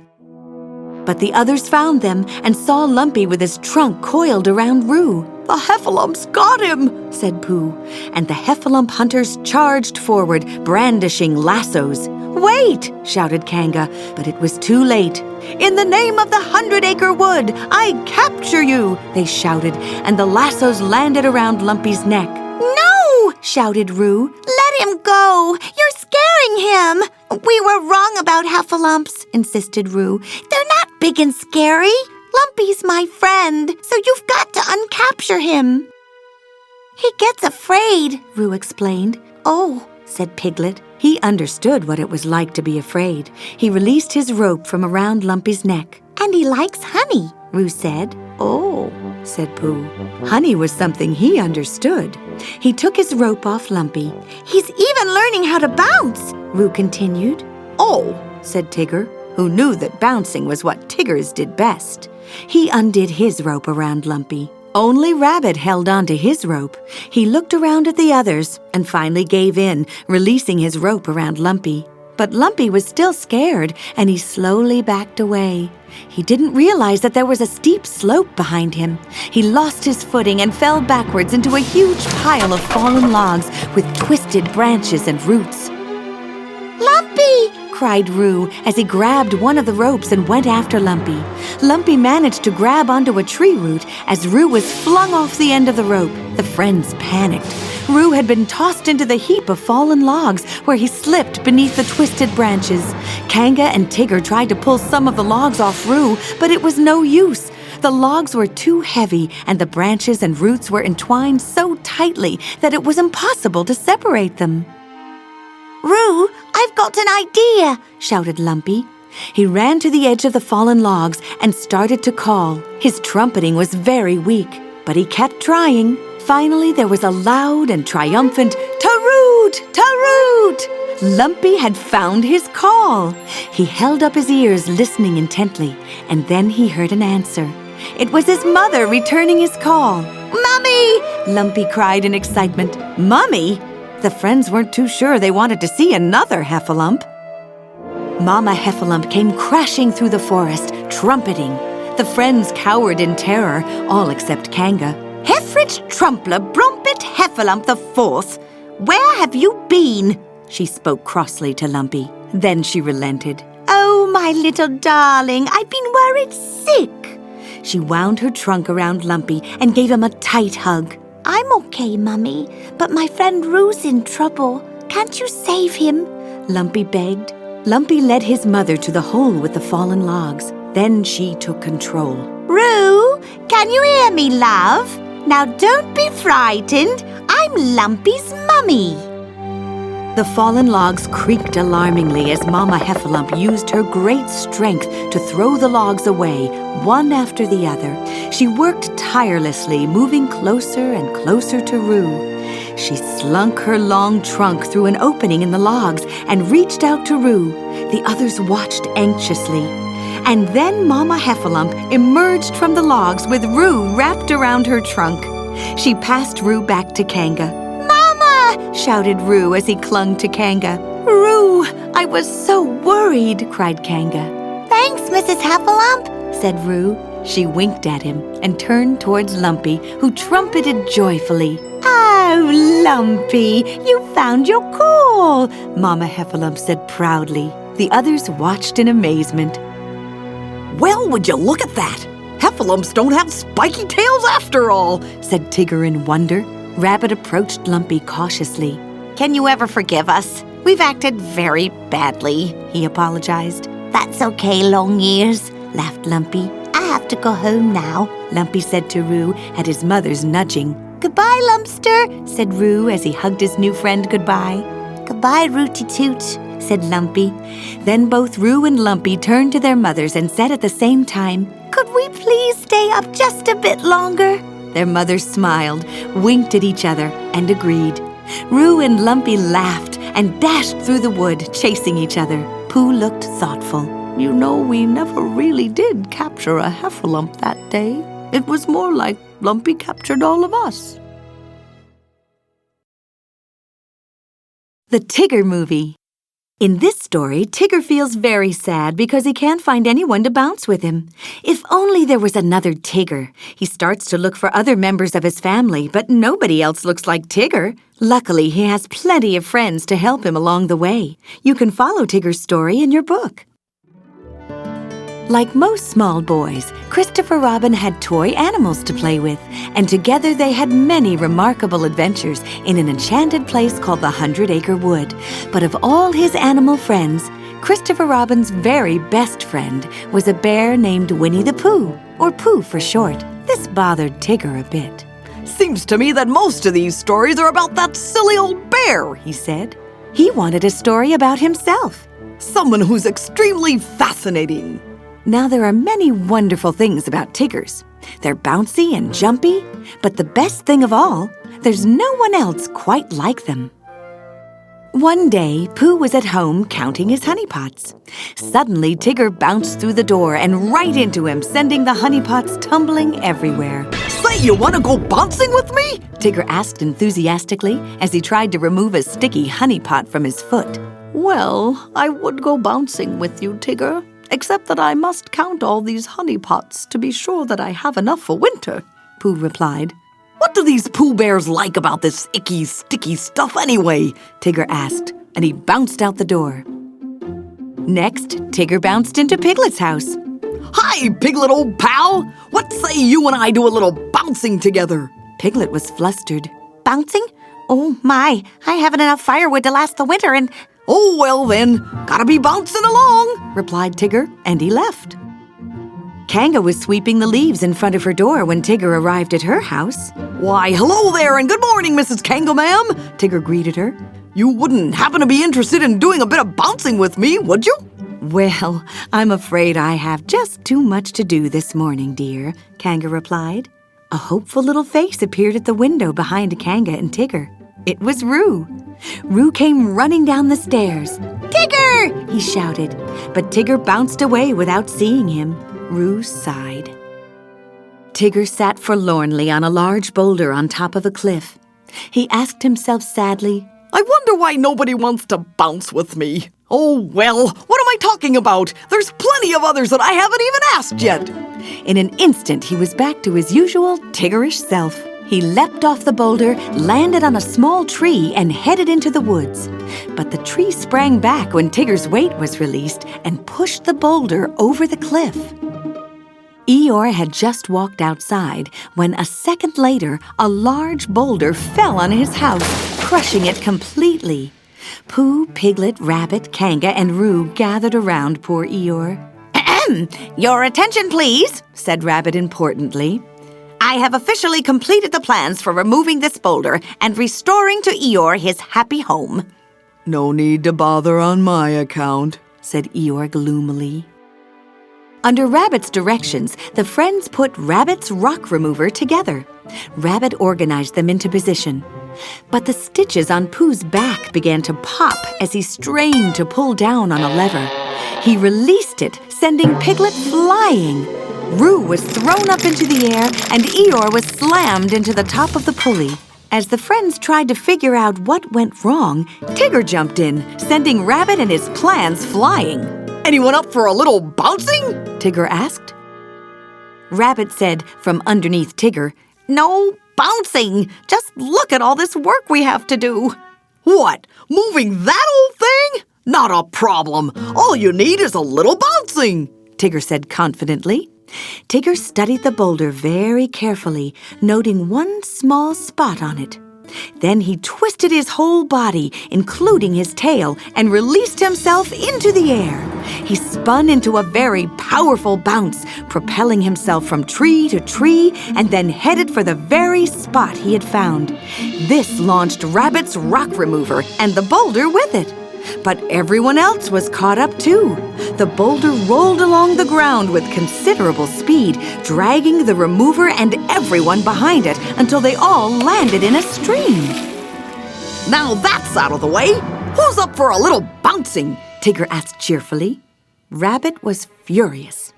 Speaker 1: But the others found them and saw Lumpy with his trunk coiled around Roo.
Speaker 2: The Heffalumps got him,
Speaker 1: said Pooh, and the Heffalump hunters charged forward, brandishing lassos. Wait, shouted Kanga, but it was too late. In the name of the 100-acre wood, I capture you, they shouted, and the lassos landed around Lumpy's neck.
Speaker 4: No!
Speaker 2: No! Shouted Roo.
Speaker 4: Let him go! You're scaring him! We were wrong about Heffalumps, insisted Roo. They're not big and scary. Lumpy's my friend, so you've got to uncapture him. He gets afraid, Roo explained.
Speaker 2: Oh, said Piglet. He understood what it was like to be afraid. He released his rope from around Lumpy's neck.
Speaker 4: And he likes honey,
Speaker 2: Roo said. Oh, said Pooh. Honey was something he understood. He took his rope off Lumpy.
Speaker 4: He's even learning how to bounce,
Speaker 2: Roo continued. Oh, said Tigger, who knew that bouncing was what Tiggers did best. He undid his rope around Lumpy. Only Rabbit held on to his rope. He looked around at the others and finally gave in, releasing his rope around Lumpy. But Lumpy was still scared, and he slowly backed away. He didn't realize that there was a steep slope behind him. He lost his footing and fell backwards into a huge pile of fallen logs with twisted branches and roots.
Speaker 4: Lumpy!
Speaker 2: cried Roo as he grabbed one of the ropes and went after Lumpy. Lumpy managed to grab onto a tree root as Roo was flung off the end of the rope. The friends panicked. Roo had been tossed into the heap of fallen logs where he slipped beneath the twisted branches. Kanga and Tigger tried to pull some of the logs off Roo, but it was no use. The logs were too heavy and the branches and roots were entwined so tightly that it was impossible to separate them.
Speaker 4: Roo, I've got an idea,
Speaker 2: shouted Lumpy. He ran to the edge of the fallen logs and started to call. His trumpeting was very weak, but he kept trying. Finally, there was a loud and triumphant "Taroot! Taroot!" Lumpy had found his call. He held up his ears, listening intently, and then he heard an answer. It was his mother returning his call.
Speaker 4: Mummy!
Speaker 2: Lumpy cried in excitement. Mummy? The friends weren't too sure they wanted to see another Heffalump. Mama Heffalump came crashing through the forest, trumpeting. The friends cowered in terror, all except Kanga.
Speaker 4: Heffrich Trumpler Brumpet Heffalump the Fourth, where have you been?
Speaker 2: She spoke crossly to Lumpy. Then she relented.
Speaker 4: Oh, my little darling, I've been worried sick.
Speaker 2: She wound her trunk around Lumpy and gave him a tight hug.
Speaker 4: I'm okay, Mummy, but my friend Roo's in trouble. Can't you save him?
Speaker 2: Lumpy begged. Lumpy led his mother to the hole with the fallen logs. Then she took control.
Speaker 4: Roo, can you hear me, love? Now don't be frightened. I'm Lumpy's mummy.
Speaker 2: The fallen logs creaked alarmingly as Mama Heffalump used her great strength to throw the logs away, one after the other. She worked tirelessly, moving closer and closer to Roo. She slunk her long trunk through an opening in the logs and reached out to Roo. The others watched anxiously. And then Mama Heffalump emerged from the logs with Roo wrapped around her trunk. She passed Roo back to Kanga. Shouted Roo as he clung to Kanga. Roo, I was so worried, cried Kanga.
Speaker 4: Thanks, Mrs. Heffalump,
Speaker 2: said Roo. She winked at him and turned towards Lumpy, who trumpeted joyfully.
Speaker 4: Oh, Lumpy, you found your call,
Speaker 2: Mama Heffalump said proudly. The others watched in amazement.
Speaker 3: Well, would you look at that? Heffalumps don't have spiky tails after all,
Speaker 2: said Tigger in wonder. Rabbit approached Lumpy cautiously.
Speaker 4: Can you ever forgive us? We've acted very badly,
Speaker 2: he apologized.
Speaker 4: That's okay, long ears, laughed Lumpy. I have to go home now,
Speaker 2: Lumpy said to Roo at his mother's nudging.
Speaker 4: Goodbye, Lumpster,
Speaker 2: said Roo as he hugged his new friend goodbye.
Speaker 4: Goodbye, Rooty Toot,
Speaker 2: said Lumpy. Then both Roo and Lumpy turned to their mothers and said at the same time,
Speaker 4: Could we please stay up just a bit longer?
Speaker 2: Their mothers smiled, winked at each other, and agreed. Roo and Lumpy laughed and dashed through the wood, chasing each other. Pooh looked thoughtful.
Speaker 5: You know, we never really did capture a Heffalump that day. It was more like Lumpy captured all of us.
Speaker 1: The Tigger Movie. In this story, Tigger feels very sad because he can't find anyone to bounce with him. If only there was another Tigger. He starts to look for other members of his family, but nobody else looks like Tigger. Luckily, he has plenty of friends to help him along the way. You can follow Tigger's story in your book. Like most small boys, Christopher Robin had toy animals to play with, and together they had many remarkable adventures in an enchanted place called the 100-Acre Wood. But of all his animal friends, Christopher Robin's very best friend was a bear named Winnie the Pooh, or Pooh for short. This bothered Tigger a bit.
Speaker 3: Seems to me that most of these stories are about that silly old bear, he said.
Speaker 1: He wanted a story about himself.
Speaker 3: Someone who's extremely fascinating.
Speaker 1: Now there are many wonderful things about Tiggers. They're bouncy and jumpy, but the best thing of all, there's no one else quite like them. One day, Pooh was at home counting his honey pots. Suddenly, Tigger bounced through the door and right into him, sending the honey pots tumbling everywhere.
Speaker 3: Say, you want to go bouncing with me?
Speaker 1: Tigger asked enthusiastically as he tried to remove a sticky honey pot from his foot.
Speaker 2: Well, I would go bouncing with you, Tigger, except that I must count all these honey pots to be sure that I have enough for winter,
Speaker 1: Pooh replied.
Speaker 3: What do these Pooh Bears like about this icky, sticky stuff anyway?
Speaker 1: Tigger asked, and he bounced out the door. Next, Tigger bounced into Piglet's house.
Speaker 3: Hi, Piglet, old pal! What say you and I do a little bouncing together?
Speaker 1: Piglet was flustered.
Speaker 4: Bouncing? Oh, my. I haven't enough firewood to last the winter and...
Speaker 3: Oh, well then, gotta be bouncing along,
Speaker 1: replied Tigger, and he left. Kanga was sweeping the leaves in front of her door when Tigger arrived at her house.
Speaker 3: Why, hello there and good morning, Mrs. Kanga, ma'am,
Speaker 1: Tigger greeted her.
Speaker 3: You wouldn't happen to be interested in doing a bit of bouncing with me, would you?
Speaker 1: Well, I'm afraid I have just too much to do this morning, dear, Kanga replied. A hopeful little face appeared at the window behind Kanga and Tigger. It was Roo. Roo came running down the stairs.
Speaker 4: Tigger!
Speaker 1: He shouted, but Tigger bounced away without seeing him. Roo sighed. Tigger sat forlornly on a large boulder on top of a cliff. He asked himself sadly,
Speaker 3: I wonder why nobody wants to bounce with me. Oh, well, what am I talking about? There's plenty of others that I haven't even asked yet.
Speaker 1: In an instant, he was back to his usual Tiggerish self. He leapt off the boulder, landed on a small tree, and headed into the woods. But the tree sprang back when Tigger's weight was released and pushed the boulder over the cliff. Eeyore had just walked outside when a second later, a large boulder fell on his house, crushing it completely. Pooh, Piglet, Rabbit, Kanga, and Roo gathered around poor Eeyore.
Speaker 4: Your attention, please,
Speaker 1: said Rabbit importantly.
Speaker 4: I have officially completed the plans for removing this boulder and restoring to Eeyore his happy home.
Speaker 3: No need to bother on my account,
Speaker 1: said Eeyore gloomily. Under Rabbit's directions, the friends put Rabbit's rock remover together. Rabbit organized them into position. But the stitches on Pooh's back began to pop as he strained to pull down on a lever. He released it, sending Piglet flying. Roo was thrown up into the air, and Eeyore was slammed into the top of the pulley. As the friends tried to figure out what went wrong, Tigger jumped in, sending Rabbit and his plans flying.
Speaker 3: Anyone up for a little bouncing?
Speaker 1: Tigger asked. Rabbit said from underneath Tigger,
Speaker 4: No bouncing! Just look at all this work we have to do.
Speaker 3: What? Moving that old thing? Not a problem. All you need is a little bouncing,
Speaker 1: Tigger said confidently. Tigger studied the boulder very carefully, noting one small spot on it. Then he twisted his whole body, including his tail, and released himself into the air. He spun into a very powerful bounce, propelling himself from tree to tree, and then headed for the very spot he had found. This launched Rabbit's rock remover and the boulder with it. But everyone else was caught up too. The boulder rolled along the ground with considerable speed, dragging the remover and everyone behind it until they all landed in a stream.
Speaker 3: Now that's out of the way. Who's up for a little bouncing?
Speaker 1: Tigger asked cheerfully. Rabbit was furious.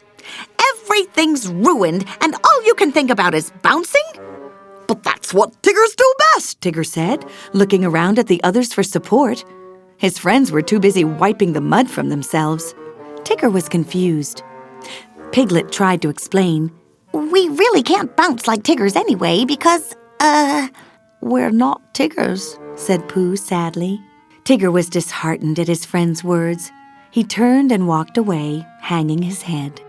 Speaker 4: Everything's ruined, and all you can think about is bouncing?
Speaker 3: But that's what Tiggers do best,
Speaker 1: Tigger said, looking around at the others for support. His friends were too busy wiping the mud from themselves. Tigger was confused. Piglet tried to explain.
Speaker 4: We really can't bounce like Tiggers anyway because,
Speaker 2: we're not Tiggers,
Speaker 1: said Pooh sadly. Tigger was disheartened at his friend's words. He turned and walked away, hanging his head.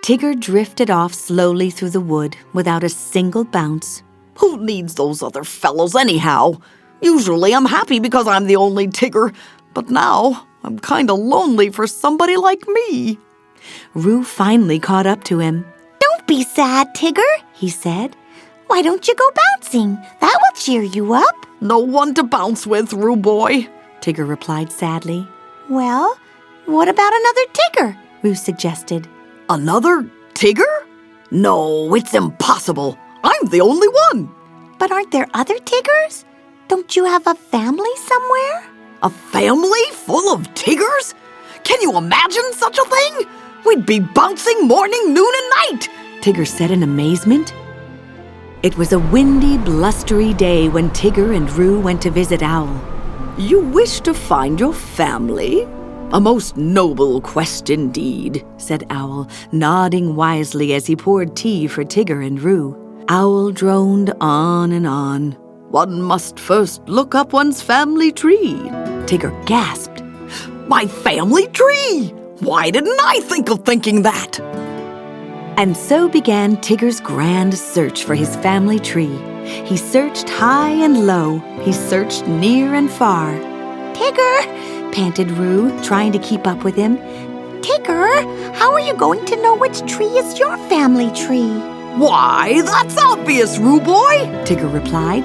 Speaker 1: Tigger drifted off slowly through the wood without a single bounce.
Speaker 2: Who needs those other fellows anyhow? Usually I'm happy because I'm the only Tigger, but now I'm kinda lonely for somebody like me.
Speaker 1: Roo finally caught up to him.
Speaker 4: Don't be sad, Tigger, he said. Why don't you go bouncing? That will cheer you up.
Speaker 2: No one to bounce with, Roo boy,
Speaker 1: Tigger replied sadly.
Speaker 4: Well, what about another Tigger?
Speaker 1: Roo suggested.
Speaker 2: Another Tigger? No, it's impossible. I'm the only one.
Speaker 4: But aren't there other Tiggers? Don't you have a family somewhere?
Speaker 2: A family full of Tiggers? Can you imagine such a thing? We'd be bouncing morning, noon, and night,
Speaker 1: Tigger said in amazement. It was a windy, blustery day when Tigger and Roo went to visit Owl.
Speaker 2: You wish to find your family? A most noble quest indeed,
Speaker 1: said Owl, nodding wisely as he poured tea for Tigger and Roo. Owl droned on and on.
Speaker 2: One must first look up one's family tree.
Speaker 1: Tigger gasped.
Speaker 2: My family tree! Why didn't I think of thinking that?
Speaker 1: And so began Tigger's grand search for his family tree. He searched high and low. He searched near and far.
Speaker 4: Tigger,
Speaker 1: panted Roo, trying to keep up with him.
Speaker 4: Tigger, how are you going to know which tree is your family tree?
Speaker 2: Why, that's obvious, Roo boy,
Speaker 1: Tigger replied.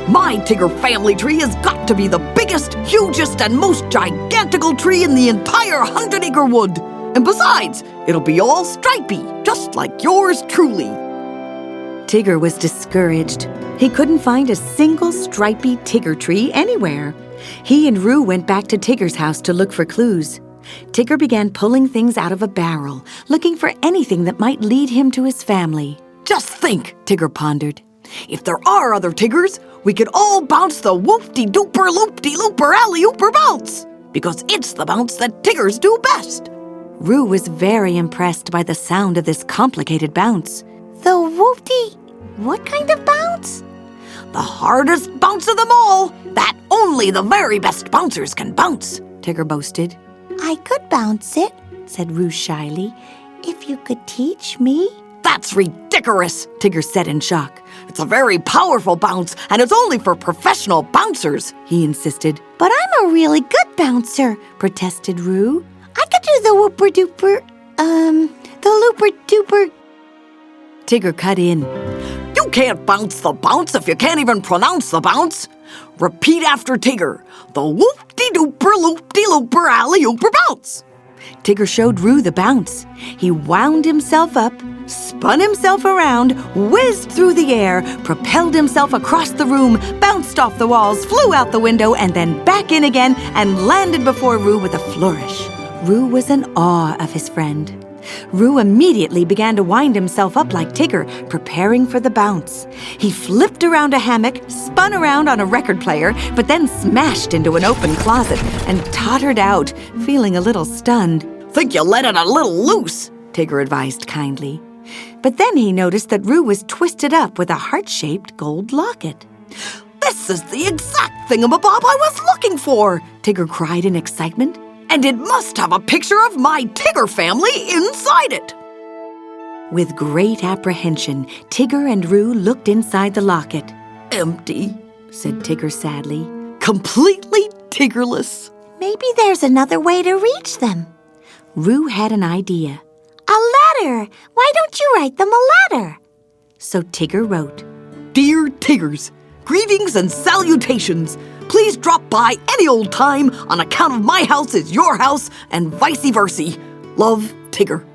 Speaker 2: My Tigger family tree has got to be the biggest, hugest, and most gigantical tree in the entire 100-acre wood. And besides, it'll be all stripy, just like yours truly.
Speaker 1: Tigger was discouraged. He couldn't find a single stripy Tigger tree anywhere. He and Roo went back to Tigger's house to look for clues. Tigger began pulling things out of a barrel, looking for anything that might lead him to his family.
Speaker 2: Just think, Tigger pondered. If there are other Tiggers, we could all bounce the whoop-de-dooper, loop-de-looper, alley-ooper bounce, because it's the bounce that Tiggers do best.
Speaker 1: Roo was very impressed by the sound of this complicated bounce.
Speaker 4: The whoop-de... What kind of bounce?
Speaker 2: The hardest bounce of them all, that only the very best bouncers can bounce, Tigger boasted.
Speaker 4: I could bounce it, said Roo shyly, if you could teach me.
Speaker 2: That's ridiculous, Tigger said in shock. It's a very powerful bounce, and it's only for professional bouncers, he insisted.
Speaker 4: But I'm a really good bouncer, protested Roo. I could do the whooper-dooper, the looper-dooper.
Speaker 1: Tigger cut in.
Speaker 2: You can't bounce the bounce if you can't even pronounce the bounce. Repeat after Tigger. The whoop-de-dooper, loop-de-looper, alley-ooper bounce.
Speaker 1: Tigger showed Roo the bounce. He wound himself up, spun himself around, whizzed through the air, propelled himself across the room, bounced off the walls, flew out the window, and then back in again and landed before Roo with a flourish. Roo was in awe of his friend. Roo immediately began to wind himself up like Tigger, preparing for the bounce. He flipped around a hammock, spun around on a record player, but then smashed into an open closet and tottered out, feeling a little stunned.
Speaker 2: Think you let it a little loose,
Speaker 1: Tigger advised kindly. But then he noticed that Roo was twisted up with a heart-shaped gold locket.
Speaker 2: This is the exact thingamabob I was looking for,
Speaker 1: Tigger cried in excitement.
Speaker 2: And it must have a picture of my Tigger family inside it.
Speaker 1: With great apprehension, Tigger and Roo looked inside the locket.
Speaker 2: Empty,
Speaker 1: said Tigger sadly.
Speaker 2: Completely Tiggerless.
Speaker 4: Maybe there's another way to reach them.
Speaker 1: Roo had an idea.
Speaker 4: A letter! Why don't you write them a letter?
Speaker 1: So Tigger wrote,
Speaker 2: Dear Tiggers, greetings and salutations. Please drop by any old time on account of my house is your house and vice versa. Love, Tigger.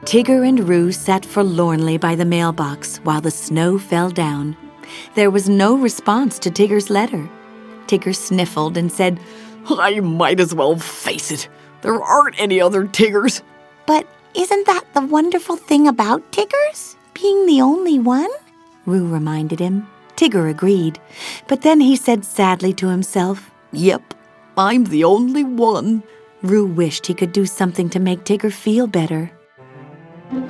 Speaker 1: Tigger and Roo sat forlornly by the mailbox while the snow fell down. There was no response to Tigger's letter. Tigger sniffled and said,
Speaker 2: I might as well face it. There aren't any other Tiggers.
Speaker 4: But isn't that the wonderful thing about Tiggers? Being the only one?
Speaker 1: Roo reminded him. Tigger agreed, but then he said sadly to himself,
Speaker 2: Yep, I'm the only one.
Speaker 1: Roo wished he could do something to make Tigger feel better.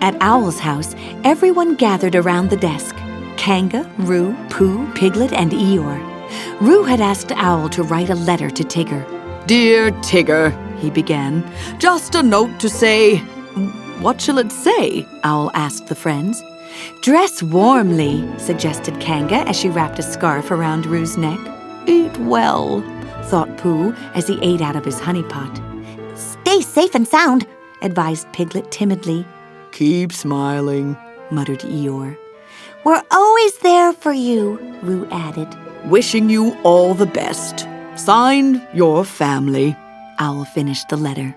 Speaker 1: At Owl's house, everyone gathered around the desk. Kanga, Roo, Pooh, Piglet, and Eeyore. Roo had asked Owl to write a letter to Tigger.
Speaker 2: Dear Tigger, he began, just a note to say,
Speaker 5: What shall it say?
Speaker 1: Owl asked the friends. Dress warmly, suggested Kanga as she wrapped a scarf around Rue's neck.
Speaker 5: Eat well,
Speaker 1: thought Pooh as he ate out of his honey pot.
Speaker 4: Stay safe and sound,
Speaker 1: advised Piglet timidly.
Speaker 3: Keep smiling,
Speaker 1: muttered Eeyore.
Speaker 4: We're always there for you, Rue added.
Speaker 3: Wishing you all the best. Signed, your family.
Speaker 1: Owl finished the letter.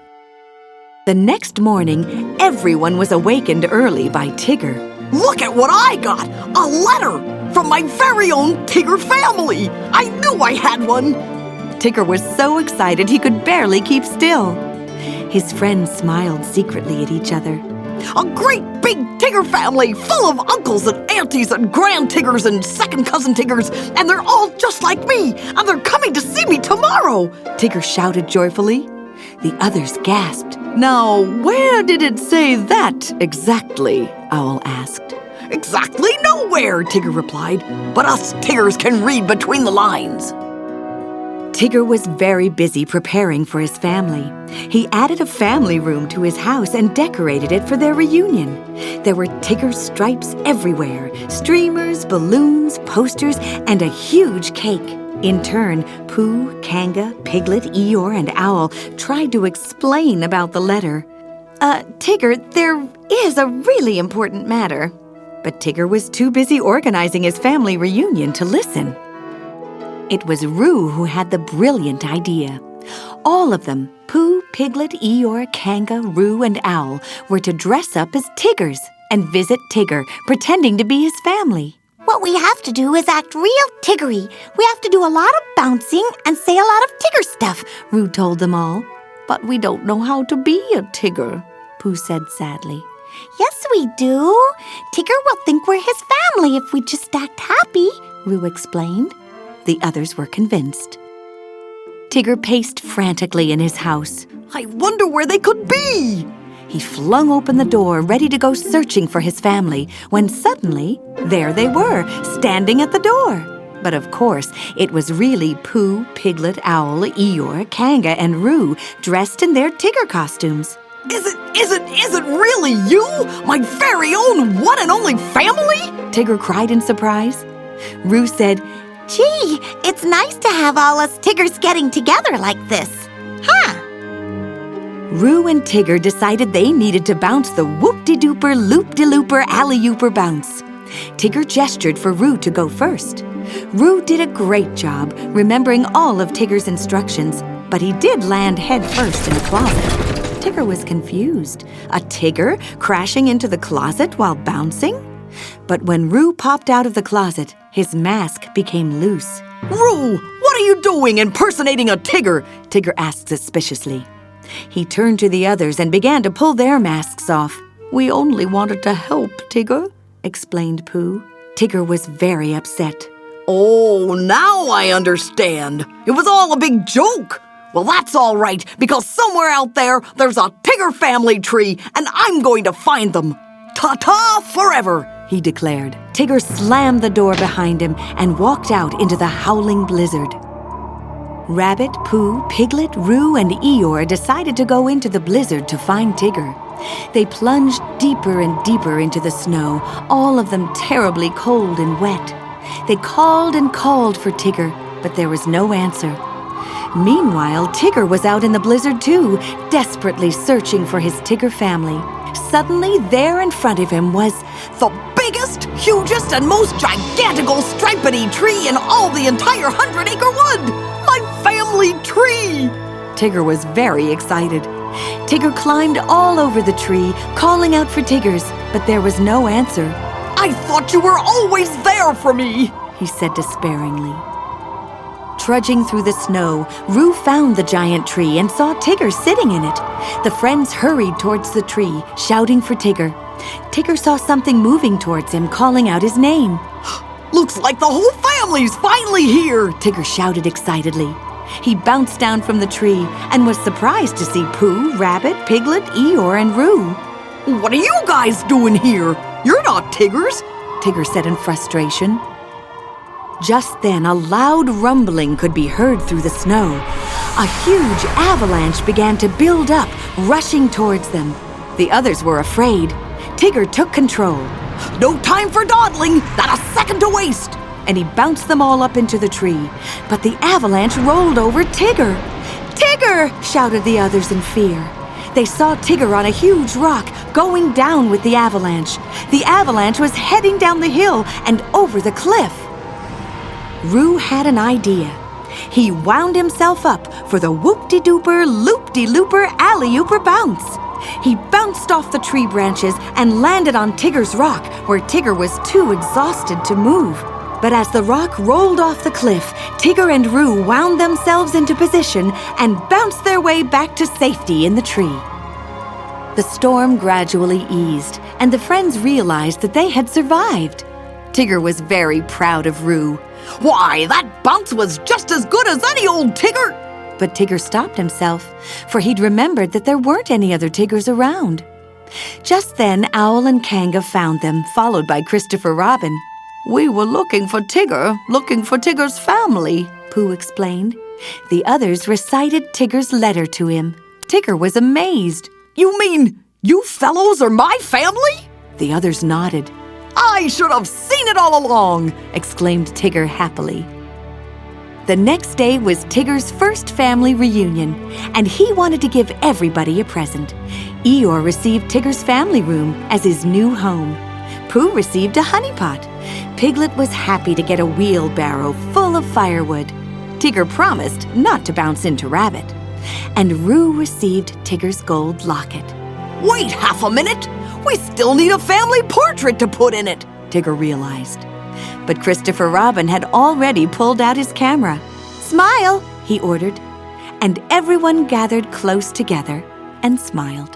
Speaker 1: The next morning, everyone was awakened early by Tigger.
Speaker 3: Look at what I got! A letter from my very own Tigger family! I knew I had one!
Speaker 1: Tigger was so excited he could barely keep still. His friends smiled secretly at each other.
Speaker 3: A great big Tigger family full of uncles and aunties and grand Tiggers and second cousin Tiggers, and they're all just like me, and they're coming to see me tomorrow!
Speaker 1: Tigger shouted joyfully. The others gasped.
Speaker 5: Now, where did it say that exactly? Owl asked.
Speaker 3: Exactly nowhere, Tigger replied. But us Tiggers can read between the lines.
Speaker 1: Tigger was very busy preparing for his family. He added a family room to his house and decorated it for their reunion. There were Tigger stripes everywhere, streamers, balloons, posters, and a huge cake. In turn, Pooh, Kanga, Piglet, Eeyore, and Owl tried to explain about the letter.
Speaker 2: Tigger, there is a really important matter.
Speaker 1: But Tigger was too busy organizing his family reunion to listen. It was Rue who had the brilliant idea. All of them, Pooh, Piglet, Eeyore, Kanga, Rue, and Owl, were to dress up as Tiggers and visit Tigger, pretending to be his family.
Speaker 4: What we have to do is act real Tiggery. We have to do a lot of bouncing and say a lot of Tigger stuff,
Speaker 1: Rue told them all.
Speaker 5: But we don't know how to be a Tigger,
Speaker 1: Pooh said sadly.
Speaker 4: Yes, we do. Tigger will think we're his family if we just act happy,
Speaker 1: Rue explained. The others were convinced. Tigger paced frantically in his house.
Speaker 3: I wonder where they could be!
Speaker 1: He flung open the door, ready to go searching for his family, when suddenly, there they were, standing at the door. But of course, it was really Pooh, Piglet, Owl, Eeyore, Kanga, and Rue, dressed in their Tigger costumes.
Speaker 3: Is it really you? My very own one and only family?
Speaker 1: Tigger cried in surprise. Rue said,
Speaker 4: Gee, it's nice to have all us Tiggers getting together like this. Huh?
Speaker 1: Rue and Tigger decided they needed to bounce the whoop-de-dooper, loop-de-looper, alley-ooper bounce. Tigger gestured for Rue to go first. Rue did a great job, remembering all of Tigger's instructions, but he did land head first in a closet. Tigger was confused. A Tigger crashing into the closet while bouncing? But when Rue popped out of the closet, his mask became loose.
Speaker 3: Rue, what are you doing impersonating a Tigger?
Speaker 1: Tigger asked suspiciously. He turned to the others and began to pull their masks off.
Speaker 5: We only wanted to help, Tigger,
Speaker 1: explained Pooh. Tigger was very upset.
Speaker 3: Oh, now I understand. It was all a big joke. Well, that's all right, because somewhere out there, there's a Tigger family tree, and I'm going to find them. Ta-ta forever,
Speaker 1: he declared. Tigger slammed the door behind him and walked out into the howling blizzard. Rabbit, Pooh, Piglet, Rue, and Eeyore decided to go into the blizzard to find Tigger. They plunged deeper and deeper into the snow, all of them terribly cold and wet. They called and called for Tigger, but there was no answer. Meanwhile, Tigger was out in the blizzard too, desperately searching for his Tigger family. Suddenly, there in front of him was
Speaker 3: the biggest, hugest, and most gigantical stripedy tree in all the entire 100-acre wood! My family tree!
Speaker 1: Tigger was very excited. Tigger climbed all over the tree, calling out for Tiggers, but there was no answer.
Speaker 3: I thought you were always there for me,
Speaker 1: he said despairingly. Trudging through the snow, Rue found the giant tree and saw Tigger sitting in it. The friends hurried towards the tree, shouting for Tigger. Tigger saw something moving towards him, calling out his name.
Speaker 3: Looks like the whole family's finally here,
Speaker 1: Tigger shouted excitedly. He bounced down from the tree and was surprised to see Pooh, Rabbit, Piglet, Eeyore, and Rue.
Speaker 3: What are you guys doing here? You're not Tiggers,
Speaker 1: Tigger said in frustration. Just then, a loud rumbling could be heard through the snow. A huge avalanche began to build up, rushing towards them. The others were afraid. Tigger took control.
Speaker 3: No time for dawdling, not a second to waste.
Speaker 1: And he bounced them all up into the tree. But the avalanche rolled over Tigger. "Tigger!" shouted the others in fear. They saw Tigger on a huge rock going down with the avalanche. The avalanche was heading down the hill and over the cliff. Roo had an idea. He wound himself up for the whoop-de-dooper, loop-de-looper, alley-ooper bounce. He bounced off the tree branches and landed on Tigger's rock, where Tigger was too exhausted to move. But as the rock rolled off the cliff, Tigger and Roo wound themselves into position and bounced their way back to safety in the tree. The storm gradually eased, and the friends realized that they had survived. Tigger was very proud of Roo.
Speaker 3: Why, that bounce was just as good as any old Tigger.
Speaker 1: But Tigger stopped himself, for he'd remembered that there weren't any other Tiggers around. Just then, Owl and Kanga found them, followed by Christopher Robin.
Speaker 2: "We were looking for Tigger's family,"
Speaker 1: Pooh explained. The others recited Tigger's letter to him. Tigger was amazed.
Speaker 3: You mean you fellows are my family?
Speaker 1: The others nodded.
Speaker 3: I should have seen it all along,
Speaker 1: exclaimed Tigger happily. The next day was Tigger's first family reunion, and he wanted to give everybody a present. Eeyore received Tigger's family room as his new home. Pooh received a honey pot. Piglet was happy to get a wheelbarrow full of firewood. Tigger promised not to bounce into Rabbit. And Roo received Tigger's gold locket.
Speaker 3: Wait half a minute! We still need a family portrait to put in it,
Speaker 1: Tigger realized. But Christopher Robin had already pulled out his camera. "Smile," he ordered. And everyone gathered close together and smiled.